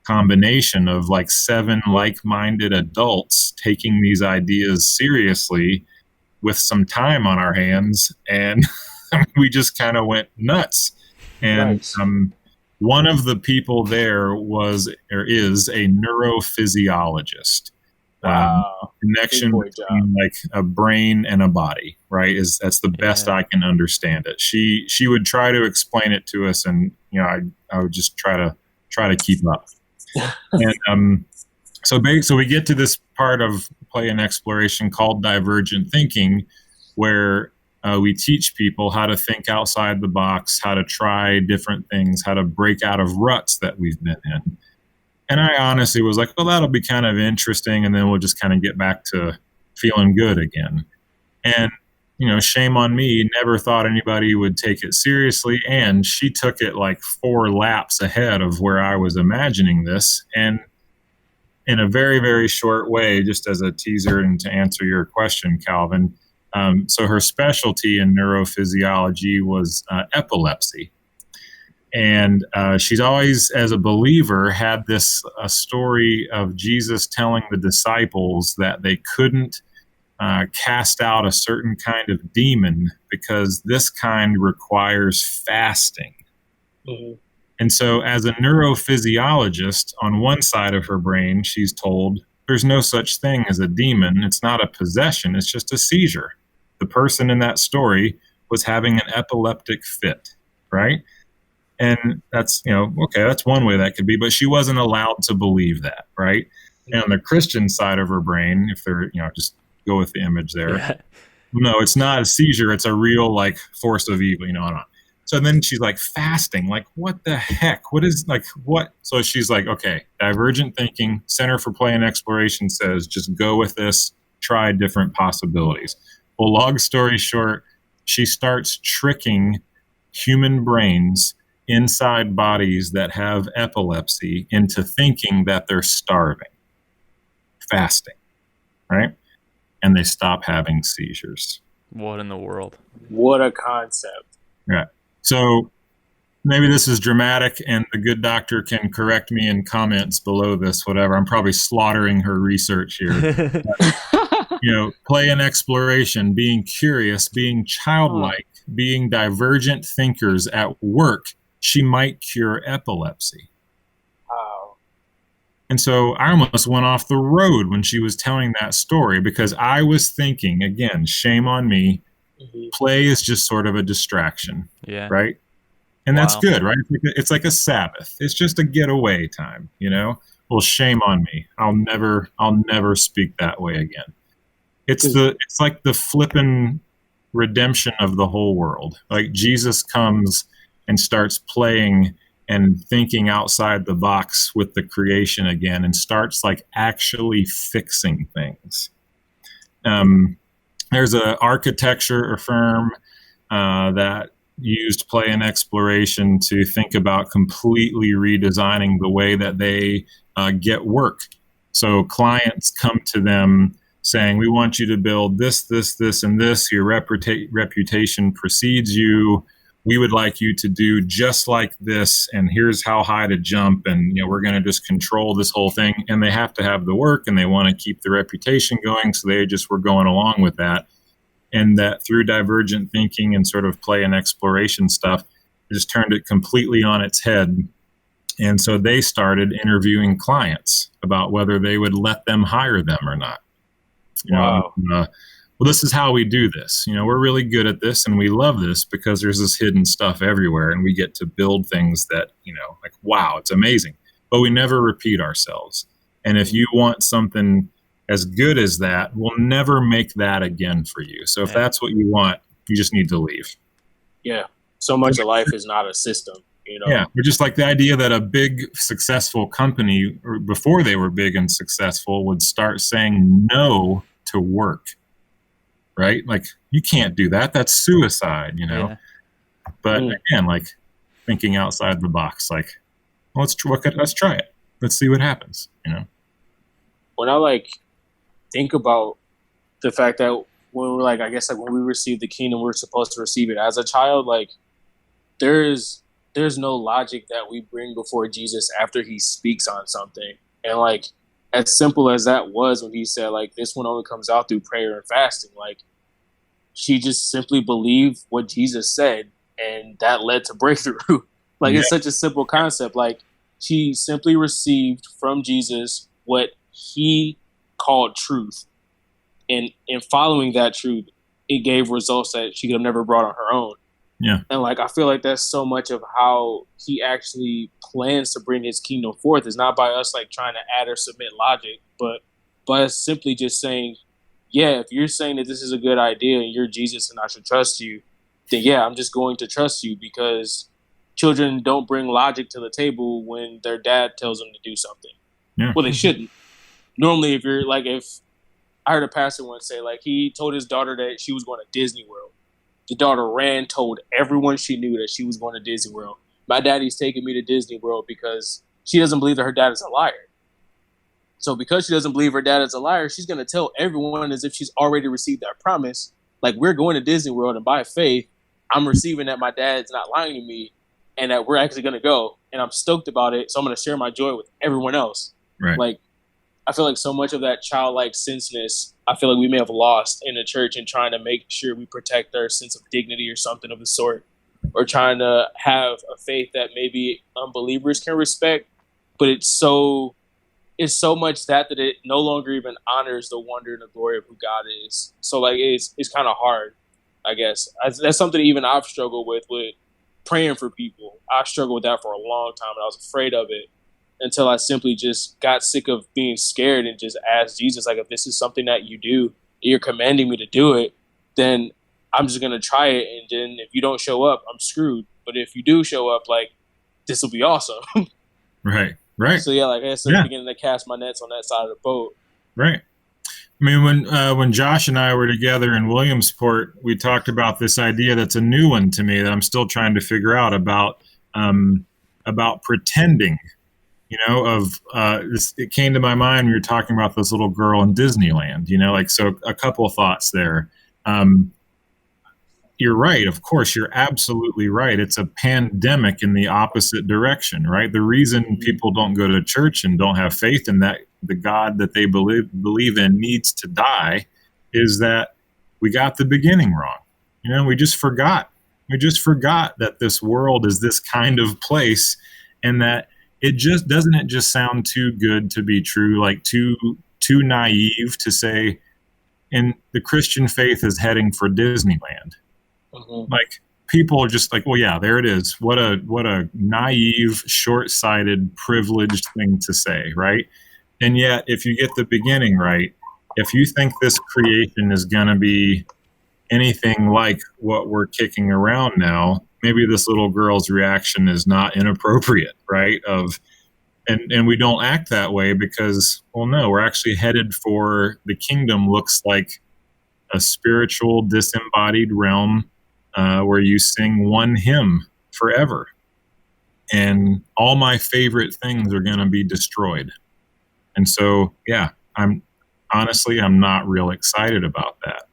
combination of like 7 like-minded adults taking these ideas seriously with some time on our hands. And we just kind of went nuts. And nice. One of the people there is a neurophysiologist. Wow. Connection between like a brain and a body, right? That's the best I can understand it. She would try to explain it to us, and you know, I would just try to keep up. And so we get to this part of play and exploration called divergent thinking, where we teach people how to think outside the box, how to try different things, how to break out of ruts that we've been in. And I honestly was like, well, that'll be kind of interesting, and then we'll just kind of get back to feeling good again. And, you know, shame on me, never thought anybody would take it seriously, and she took it like 4 laps ahead of where I was imagining this. And in a very, very short way, just as a teaser and to answer your question, Calvin, so her specialty in neurophysiology was epilepsy. And she's always, as a believer, had a story of Jesus telling the disciples that they couldn't cast out a certain kind of demon because this kind requires fasting. Mm-hmm. And so as a neurophysiologist, on one side of her brain, she's told there's no such thing as a demon. It's not a possession. It's just a seizure. The person in that story was having an epileptic fit, right? And that's, okay, that's one way that could be, but she wasn't allowed to believe that, right? And on the Christian side of her brain, if they're, just go with the image there. Yeah. No, it's not a seizure. It's a real like force of evil, on. So then she's like fasting, like, what the heck? What is like, what? So she's like, okay, divergent thinking, Center for Play and Exploration says, just go with this, try different possibilities. Well, long story short, she starts tricking human brains inside bodies that have epilepsy into thinking that they're starving, fasting, right? And they stop having seizures. What in the world? What a concept. Yeah. So maybe this is dramatic, and the good doctor can correct me in comments below this, whatever. I'm probably slaughtering her research here. Play and exploration, being curious, being childlike, being divergent thinkers at work, she might cure epilepsy. Wow. And so I almost went off the road when she was telling that story, because I was thinking, again, shame on me, play is just sort of a distraction, right? And that's good, right? It's like a Sabbath. It's just a getaway time, Well, shame on me. I'll never speak that way again. It's like the flippin' redemption of the whole world. Like Jesus comes and starts playing and thinking outside the box with the creation again, and starts like actually fixing things. There's an architecture firm that used play and exploration to think about completely redesigning the way that they get work. So clients come to them saying, we want you to build this, this, this, and this. Your reputation precedes you. We would like you to do just like this, and here's how high to jump, and we're going to just control this whole thing. And they have to have the work, and they want to keep the reputation going, so they just were going along with that. And that through divergent thinking and sort of play and exploration stuff, just turned it completely on its head. And so they started interviewing clients about whether they would let them hire them or not. Wow. Well, this is how we do this. We're really good at this, and we love this because there's this hidden stuff everywhere, and we get to build things that, like, wow, it's amazing. But we never repeat ourselves. And if you want something as good as that, we'll never make that again for you. So if that's what you want, you just need to leave. Yeah. So much of life is not a system, Yeah. We're just like the idea that a big successful company, or before they were big and successful, would start saying no to work. Right? Like, you can't do that. That's suicide, Yeah. But again, like thinking outside the box, like, well, let's try it. Let's see what happens, When I think about the fact that when we're when we receive the kingdom, we're supposed to receive it as a child, there's no logic that we bring before Jesus after he speaks on something. And as simple as that was when he said, this one only comes out through prayer and fasting, she just simply believed what Jesus said, and that led to breakthrough. It's such a simple concept. She simply received from Jesus what he called truth. And in following that truth, it gave results that she could have never brought on her own. Yeah. And I feel like that's so much of how he actually plans to bring his kingdom forth. Is not by us trying to add or submit logic, but by us simply just saying, yeah, if you're saying that this is a good idea and you're Jesus and I should trust you, then yeah, I'm just going to trust you, because children don't bring logic to the table when their dad tells them to do something. Yeah. Well, they shouldn't. Normally, if you're if I heard a pastor once say, he told his daughter that she was going to Disney World. The daughter ran, told everyone she knew that she was going to Disney World. My daddy's taking me to Disney World because she doesn't believe that her dad is a liar. So because she doesn't believe her dad is a liar, she's going to tell everyone as if she's already received that promise. We're going to Disney World, and by faith, I'm receiving that my dad's not lying to me and that we're actually going to go. And I'm stoked about it, so I'm going to share my joy with everyone else. Right. I feel like so much of that childlike senseness, I feel like we may have lost in the church in trying to make sure we protect our sense of dignity or something of the sort, or trying to have a faith that maybe unbelievers can respect, but it's so much that it no longer even honors the wonder and the glory of who God is. So it's kind of hard, I guess. That's something even I've struggled with praying for people. I struggled with that for a long time, and I was afraid of it until I simply just got sick of being scared and just asked Jesus, like, if this is something that you do, you're commanding me to do it, then I'm just going to try it. And then if you don't show up, I'm screwed. But if you do show up, like, this will be awesome. Right. So, yeah, like I said, beginning to cast my nets on that side of the boat. Right. I mean, when Josh and I were together in Williamsport, we talked about this idea that's a new one to me that I'm still trying to figure out about pretending. You know, it came to my mind when you were talking about this little girl in Disneyland. You know, like, so a couple of thoughts there. You're right. Of course, you're absolutely right. It's a pandemic in the opposite direction, right? The reason people don't go to church and don't have faith in that the God that they believe in needs to die is that we got the beginning wrong. You know, we just forgot. We just forgot that this world is this kind of place, and that it just sound too good to be true, like too naive to say, and the Christian faith is heading for Disneyland. Mm-hmm. Like, people are just like, well, yeah, there it is. What a naive, short-sighted, privileged thing to say, right? And yet, if you get the beginning right, if you think this creation is going to be anything like what we're kicking around now, maybe this little girl's reaction is not inappropriate, right? And we don't act that way because, well, no, we're actually headed for the kingdom. Looks like a spiritual disembodied realm where you sing one hymn forever, and all my favorite things are going to be destroyed. And so, yeah, I'm not real excited about that.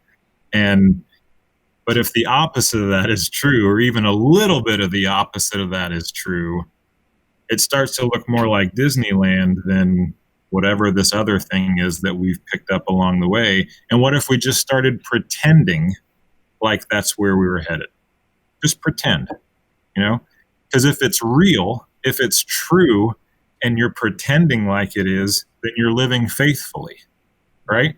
But if the opposite of that is true, or even a little bit of the opposite of that is true, it starts to look more like Disneyland than whatever this other thing is that we've picked up along the way. And what if we just started pretending like that's where we were headed? Just pretend, you know? Because if it's real, if it's true, and you're pretending like it is, then you're living faithfully, right?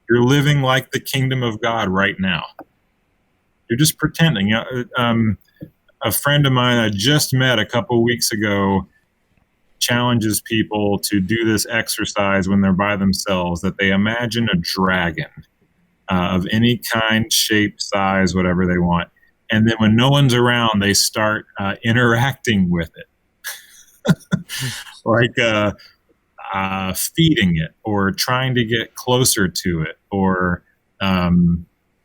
You're living like the kingdom of God right now. You're just pretending. A friend of mine I just met a couple weeks ago challenges people to do this exercise when they're by themselves, that they imagine a dragon of any kind, shape, size, whatever they want. And then when no one's around, they start interacting with it. Like feeding it, or trying to get closer to it, or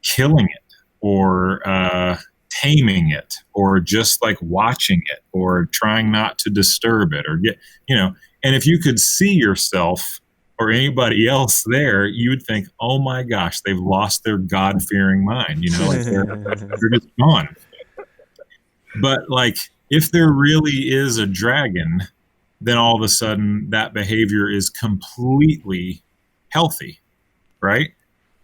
killing it, or taming it, or just like watching it, or trying not to disturb it, or and if you could see yourself or anybody else there, you would think, oh my gosh, they've lost their God-fearing mind, like they're just gone. But like, if there really is a dragon, then all of a sudden that behavior is completely healthy, right?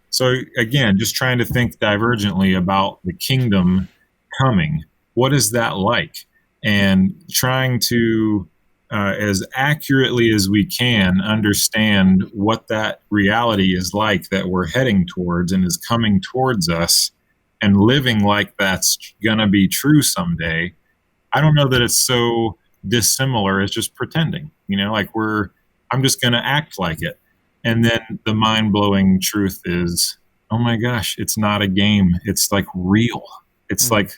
So again, just trying to think divergently about the kingdom coming. What is that like? And trying to, as accurately as we can, understand what that reality is like that we're heading towards and is coming towards us, and living like that's going to be true someday. I don't know that it's so dissimilar as just pretending, like I'm just going to act like it. And then the mind-blowing truth is, oh my gosh, it's not a game. It's like real. It's like,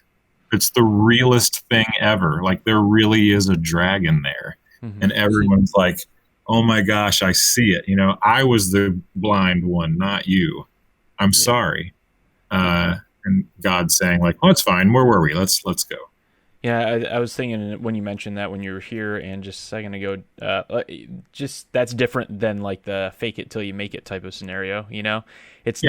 it's the realest thing ever. Like, there really is a dragon there. Mm-hmm. And everyone's like, oh my gosh, I see it. I was the blind one, not you. I'm sorry. And God's saying, like, oh, it's fine. Where were we? Let's go. Yeah, I was thinking when you mentioned that when you were here and just a second ago, just that's different than like the fake it till you make it type of scenario. It's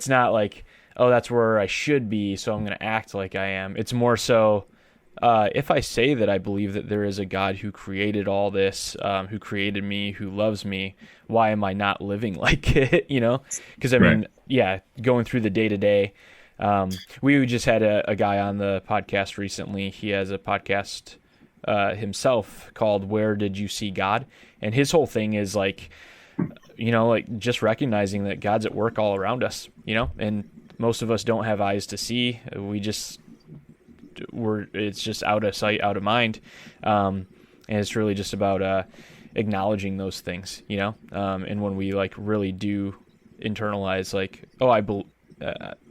not like, oh, that's where I should be, so I'm going to act like I am. It's more so, if I say that I believe that there is a God who created all this, who created me, who loves me, why am I not living like it? Because I mean, going through the day to day. We just had a guy on the podcast recently. He has a podcast himself called Where Did You See God? And his whole thing is like, like just recognizing that God's at work all around us, and most of us don't have eyes to see. it's just out of sight, out of mind. And it's really just about acknowledging those things, and when we like really do internalize, like, oh,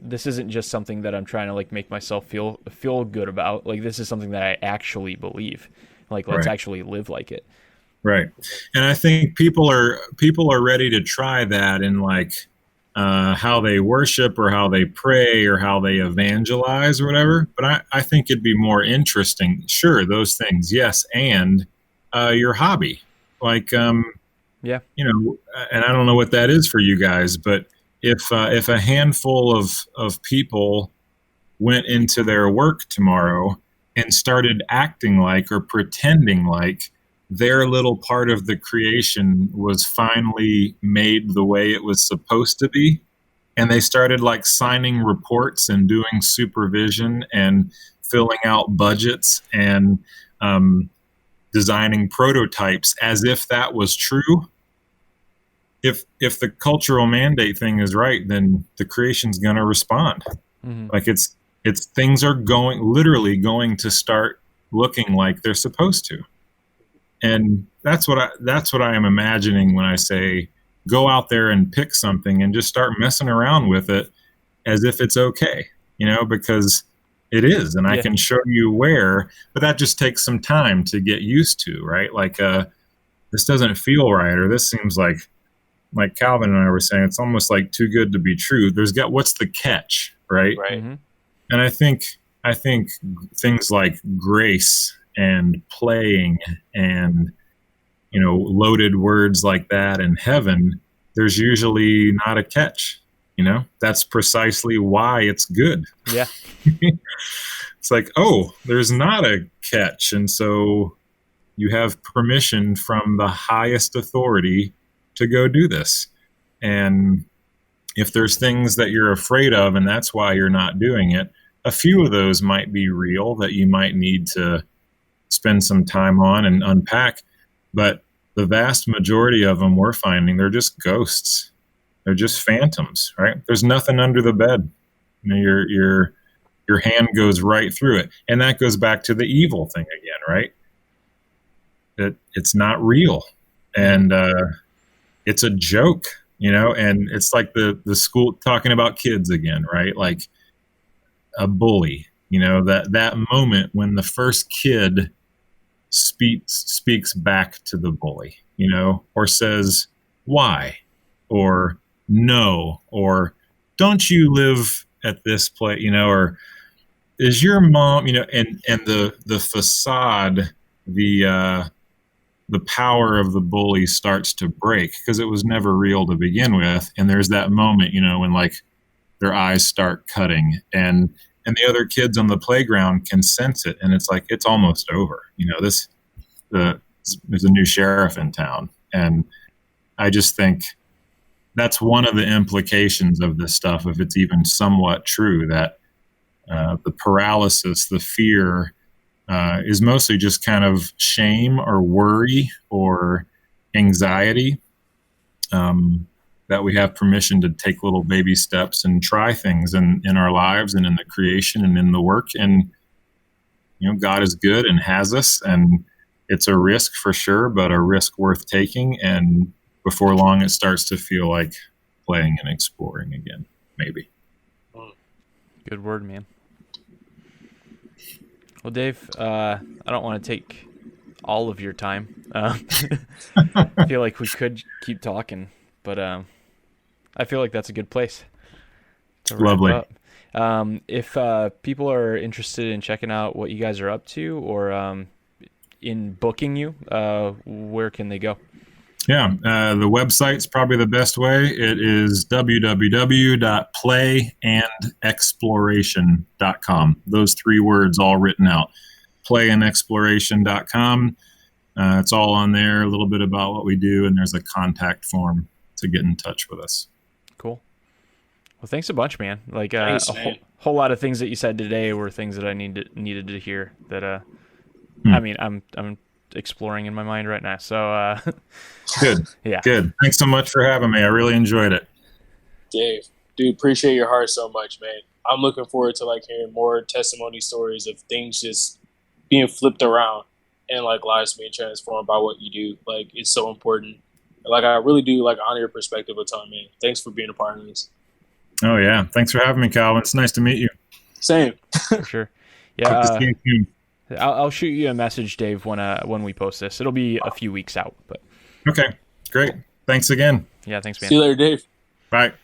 this isn't just something that I'm trying to like make myself feel good about. Like, this is something that I actually believe. Like, let's actually live like it. Right. And I think people are ready to try that in like how they worship or how they pray or how they evangelize or whatever. But I think it'd be more interesting. Sure, those things, yes, and your hobby. Like, yeah, and I don't know what that is for you guys, but if a handful of people went into their work tomorrow and started acting like or pretending like their little part of the creation was finally made the way it was supposed to be, and they started like signing reports and doing supervision and filling out budgets and designing prototypes as if that was true. If the cultural mandate thing is right, then the creation's going to respond. Mm-hmm. Like it's things are literally going to start looking like they're supposed to. And that's what I am imagining when I say go out there and pick something and just start messing around with it as if it's okay, because it is, and I can show you where, but that just takes some time to get used to, right? Like, this doesn't feel right, or this seems like Calvin and I were saying, it's almost like too good to be true. What's the catch, right? Right. Mm-hmm. And I think things like grace and playing and loaded words like that in heaven, there's usually not a catch. That's precisely why it's good. Yeah. It's like, oh, there's not a catch, and so you have permission from the highest authority to go do this. And if there's things that you're afraid of and that's why you're not doing it, a few of those might be real that you might need to spend some time on and unpack. But the vast majority of them, we're finding, they're just ghosts. They're just phantoms, right? There's nothing under the bed. Your hand goes right through it. And that goes back to the evil thing again, right? That it's not real. And it's a joke, and it's like the school talking about kids again, right? Like a bully, that moment when the first kid speaks back to the bully, or says, why? Or no, or don't you live at this place, or is your mom, and the facade, the power of the bully starts to break because it was never real to begin with. And there's that moment, when like their eyes start cutting and the other kids on the playground can sense it. And it's like, it's almost over. There's a new sheriff in town. And I just think that's one of the implications of this stuff, if it's even somewhat true, that the paralysis, the fear, is mostly just kind of shame or worry or anxiety, that we have permission to take little baby steps and try things in our lives and in the creation and in the work. And, God is good and has us, and it's a risk for sure, but a risk worth taking. And before long, it starts to feel like playing and exploring again, maybe. Good word, man. Well, Dave, I don't want to take all of your time. I feel like we could keep talking, but I feel like that's a good place to wrap Lovely. up. If people are interested in checking out what you guys are up to, or in booking you, where can they go? Yeah, the website's probably the best way. It is www.playandexploration.com. Those three words all written out. Playandexploration.com. It's all on there, a little bit about what we do, and there's a contact form to get in touch with us. Cool. Well, thanks a bunch, man. Like Thanks, a man. whole lot of things that you said today were things that I needed to hear. That I mean, I'm exploring in my mind right now. So Good. yeah. Good. Thanks so much for having me. I really enjoyed it. Dave, Dude, appreciate your heart so much, man. I'm looking forward to like hearing more testimony stories of things just being flipped around and like lives being transformed by what you do. Like it's so important. Like I really do like honor your perspective a ton, man. Thanks for being a part of this. Oh yeah, thanks for having me, Calvin. It's nice to meet you. Same. For sure. Hope to Yeah, see you soon. I'll shoot you a message, Dave, when we post this. It'll be a few weeks out, but Okay, great. Thanks again. yeah, thanks, man. See you later, Dave. Bye.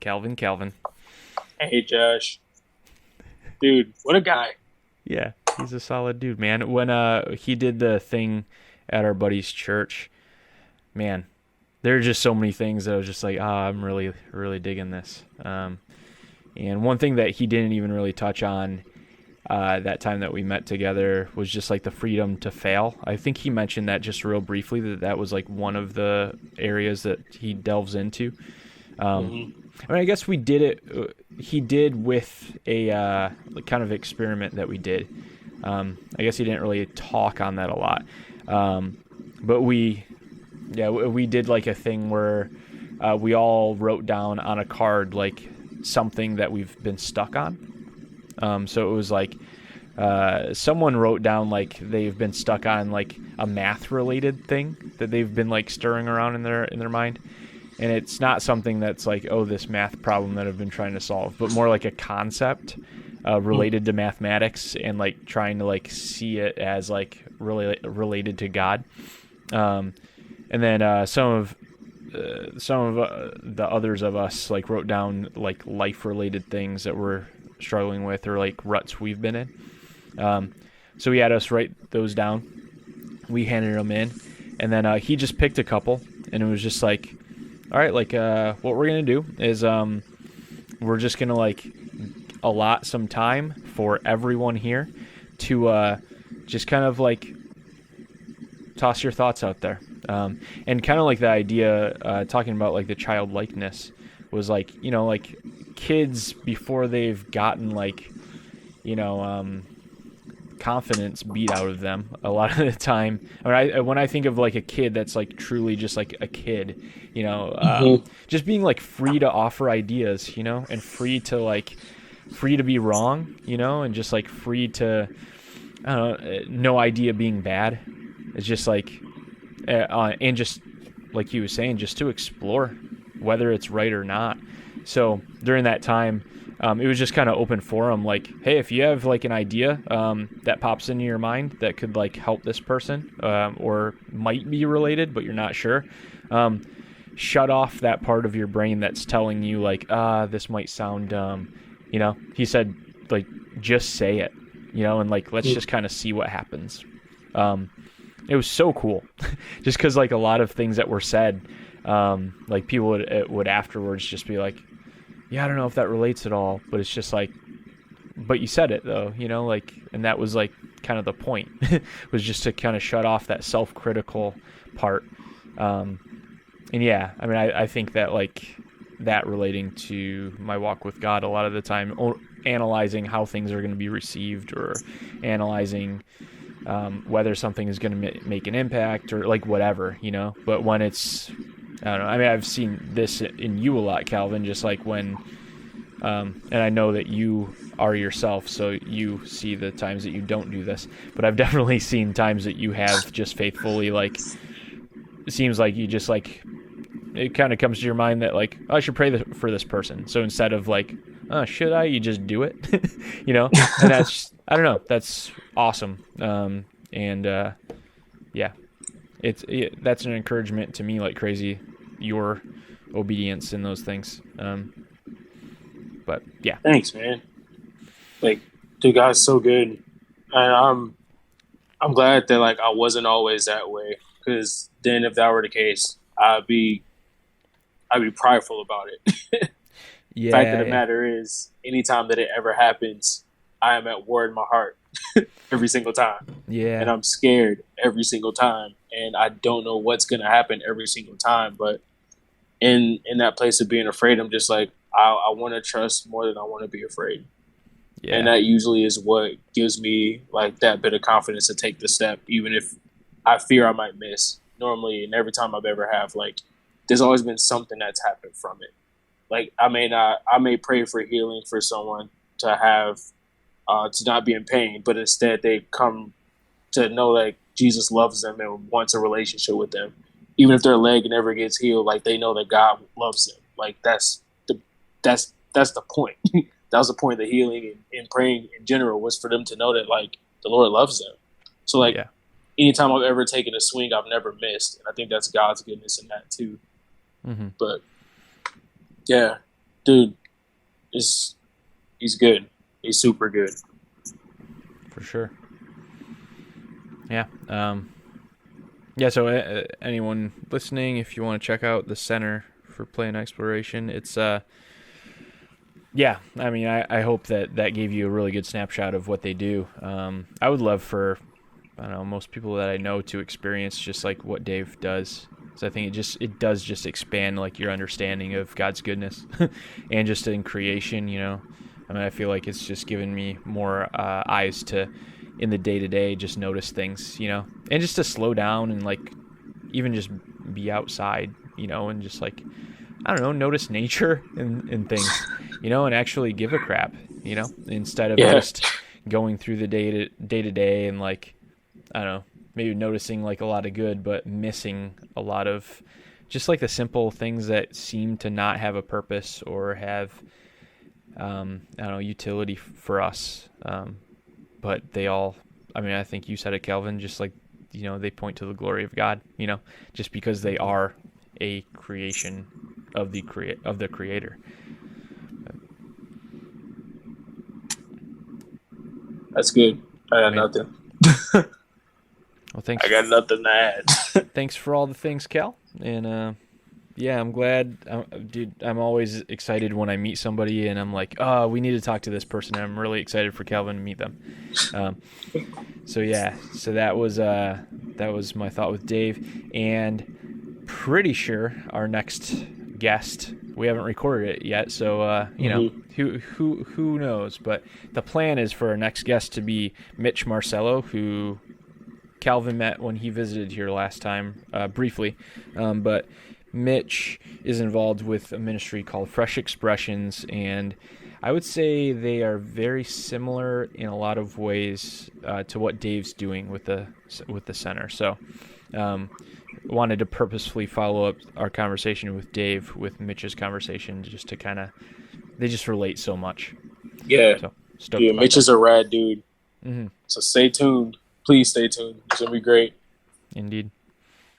Calvin. Hey, Josh. Dude, what a guy. Yeah, he's a solid dude, man. When he did the thing at our buddy's church, man, there are just so many things that I was just like, I'm really, really digging this. And one thing that he didn't even really touch on that time that we met together was just like the freedom to fail. I think he mentioned that just real briefly, that was like one of the areas that he delves into. I mean, I guess we did it. He did with a kind of experiment that we did. I guess he didn't really talk on that a lot. But we did like a thing where we all wrote down on a card like something that we've been stuck on. So it was like someone wrote down like they've been stuck on like a math related thing that they've been like stirring around in their mind. And it's not something that's like, oh, this math problem that I've been trying to solve, but more like a concept related to mathematics and like trying to like see it as like really related to God. And then some of the others of us like wrote down like life related things that we're struggling with or like ruts we've been in. So he had us write those down. We handed them in, and then he just picked a couple, and it was just like, all right, like what we're gonna do is we're just gonna like allot some time for everyone here to just kind of like toss your thoughts out there, and kind of like the idea talking about like the childlikeness was like, you know, like kids before they've gotten like, you know, confidence beat out of them a lot of the time. I mean, when I think of like a kid that's like truly just like a kid, you know, just being like free to offer ideas, you know, and free to be wrong, you know, and just like free to, I don't know, no idea being bad. It's just like, and just like he was saying, just to explore whether it's right or not. So during that time, it was just kind of open forum, like, hey, if you have like an idea that pops into your mind that could like help this person or might be related, but you're not sure, shut off that part of your brain that's telling you like, this might sound dumb. You know, he said, like, just say it, you know, and like, let's just kind of see what happens. It was so cool just because like a lot of things that were said, like people would afterwards just be like, yeah, I don't know if that relates at all, but it's just like, but you said it though, you know, like, and that was like kind of the point was just to kind of shut off that self-critical part. And yeah, I mean, I think that like that relating to my walk with God a lot of the time, or analyzing how things are going to be received, or analyzing whether something is going to make an impact or like whatever, you know, but when it's, I don't know. I mean, I've seen this in you a lot, Calvin, just like when, and I know that you are yourself, so you see the times that you don't do this, but I've definitely seen times that you have just faithfully, like, it seems like you just like, it kind of comes to your mind that like, oh, I should pray for this person. So instead of like, oh, should I, you just do it, you know, and that's, I don't know, that's awesome. Yeah, that's an encouragement to me like crazy, your obedience in those things. But yeah. Thanks, man. Like, dude, God's so good. And I'm glad that like I wasn't always that way, because then if that were the case, I'd be prideful about it. Yeah. Fact of the matter is, anytime that it ever happens, I am at war in my heart every single time. Yeah. And I'm scared every single time. And I don't know what's going to happen every single time. But in that place of being afraid, I'm just like, I want to trust more than I want to be afraid. Yeah. And that usually is what gives me like that bit of confidence to take the step, even if I fear I might miss. Normally, and every time I've ever have like there's always been something that's happened from it. Like I may pray for healing for someone to have to not be in pain, but instead they come to know like Jesus loves them and wants a relationship with them. Even if their leg never gets healed, like they know that God loves them. Like that's the point. That was the point of the healing and praying in general, was for them to know that like the Lord loves them. So like anytime I've ever taken a swing, I've never missed, and I think that's God's goodness in that too. Mm-hmm. But yeah, dude, he's good. He's super good. For sure. Yeah. So anyone listening, if you want to check out the Center for Play and Exploration, it's I mean, I hope that gave you a really good snapshot of what they do. I would love for, I don't know, most people that I know to experience just like what Dave does. So I think it does just expand like your understanding of God's goodness and just in creation, you know. I mean, I feel like it's just given me more eyes to, in the day-to-day, just notice things, you know, and just to slow down and like even just be outside, you know, and just like, I don't know, notice nature and things, you know, and actually give a crap, you know, instead of just going through the day-to-day and like, I don't know, maybe noticing like a lot of good, but missing a lot of just like the simple things that seem to not have a purpose or have, I don't know, utility for us. But they all, I mean, I think you said it, Kelvin, just like, you know, they point to the glory of God, you know, just because they are a creation of the Creator. That's good. I got nothing. Well, thanks. I got nothing to add. Thanks for all the things, Cal. And I'm glad, dude. I'm always excited when I meet somebody, and I'm like, oh, we need to talk to this person. And I'm really excited for Calvin to meet them. So that was my thought with Dave, and pretty sure our next guest, we haven't recorded it yet, so you know, who knows? But the plan is for our next guest to be Mitch Marcello, who Calvin met when he visited here last time, briefly, but Mitch is involved with a ministry called Fresh Expressions, and I would say they are very similar in a lot of ways to what Dave's doing with the center. So, wanted to purposefully follow up our conversation with Dave with Mitch's conversation, just to kind of, they just relate so much. Yeah, so Mitch is a rad dude. Mm-hmm. So stay tuned. Please stay tuned. It's gonna be great. Indeed.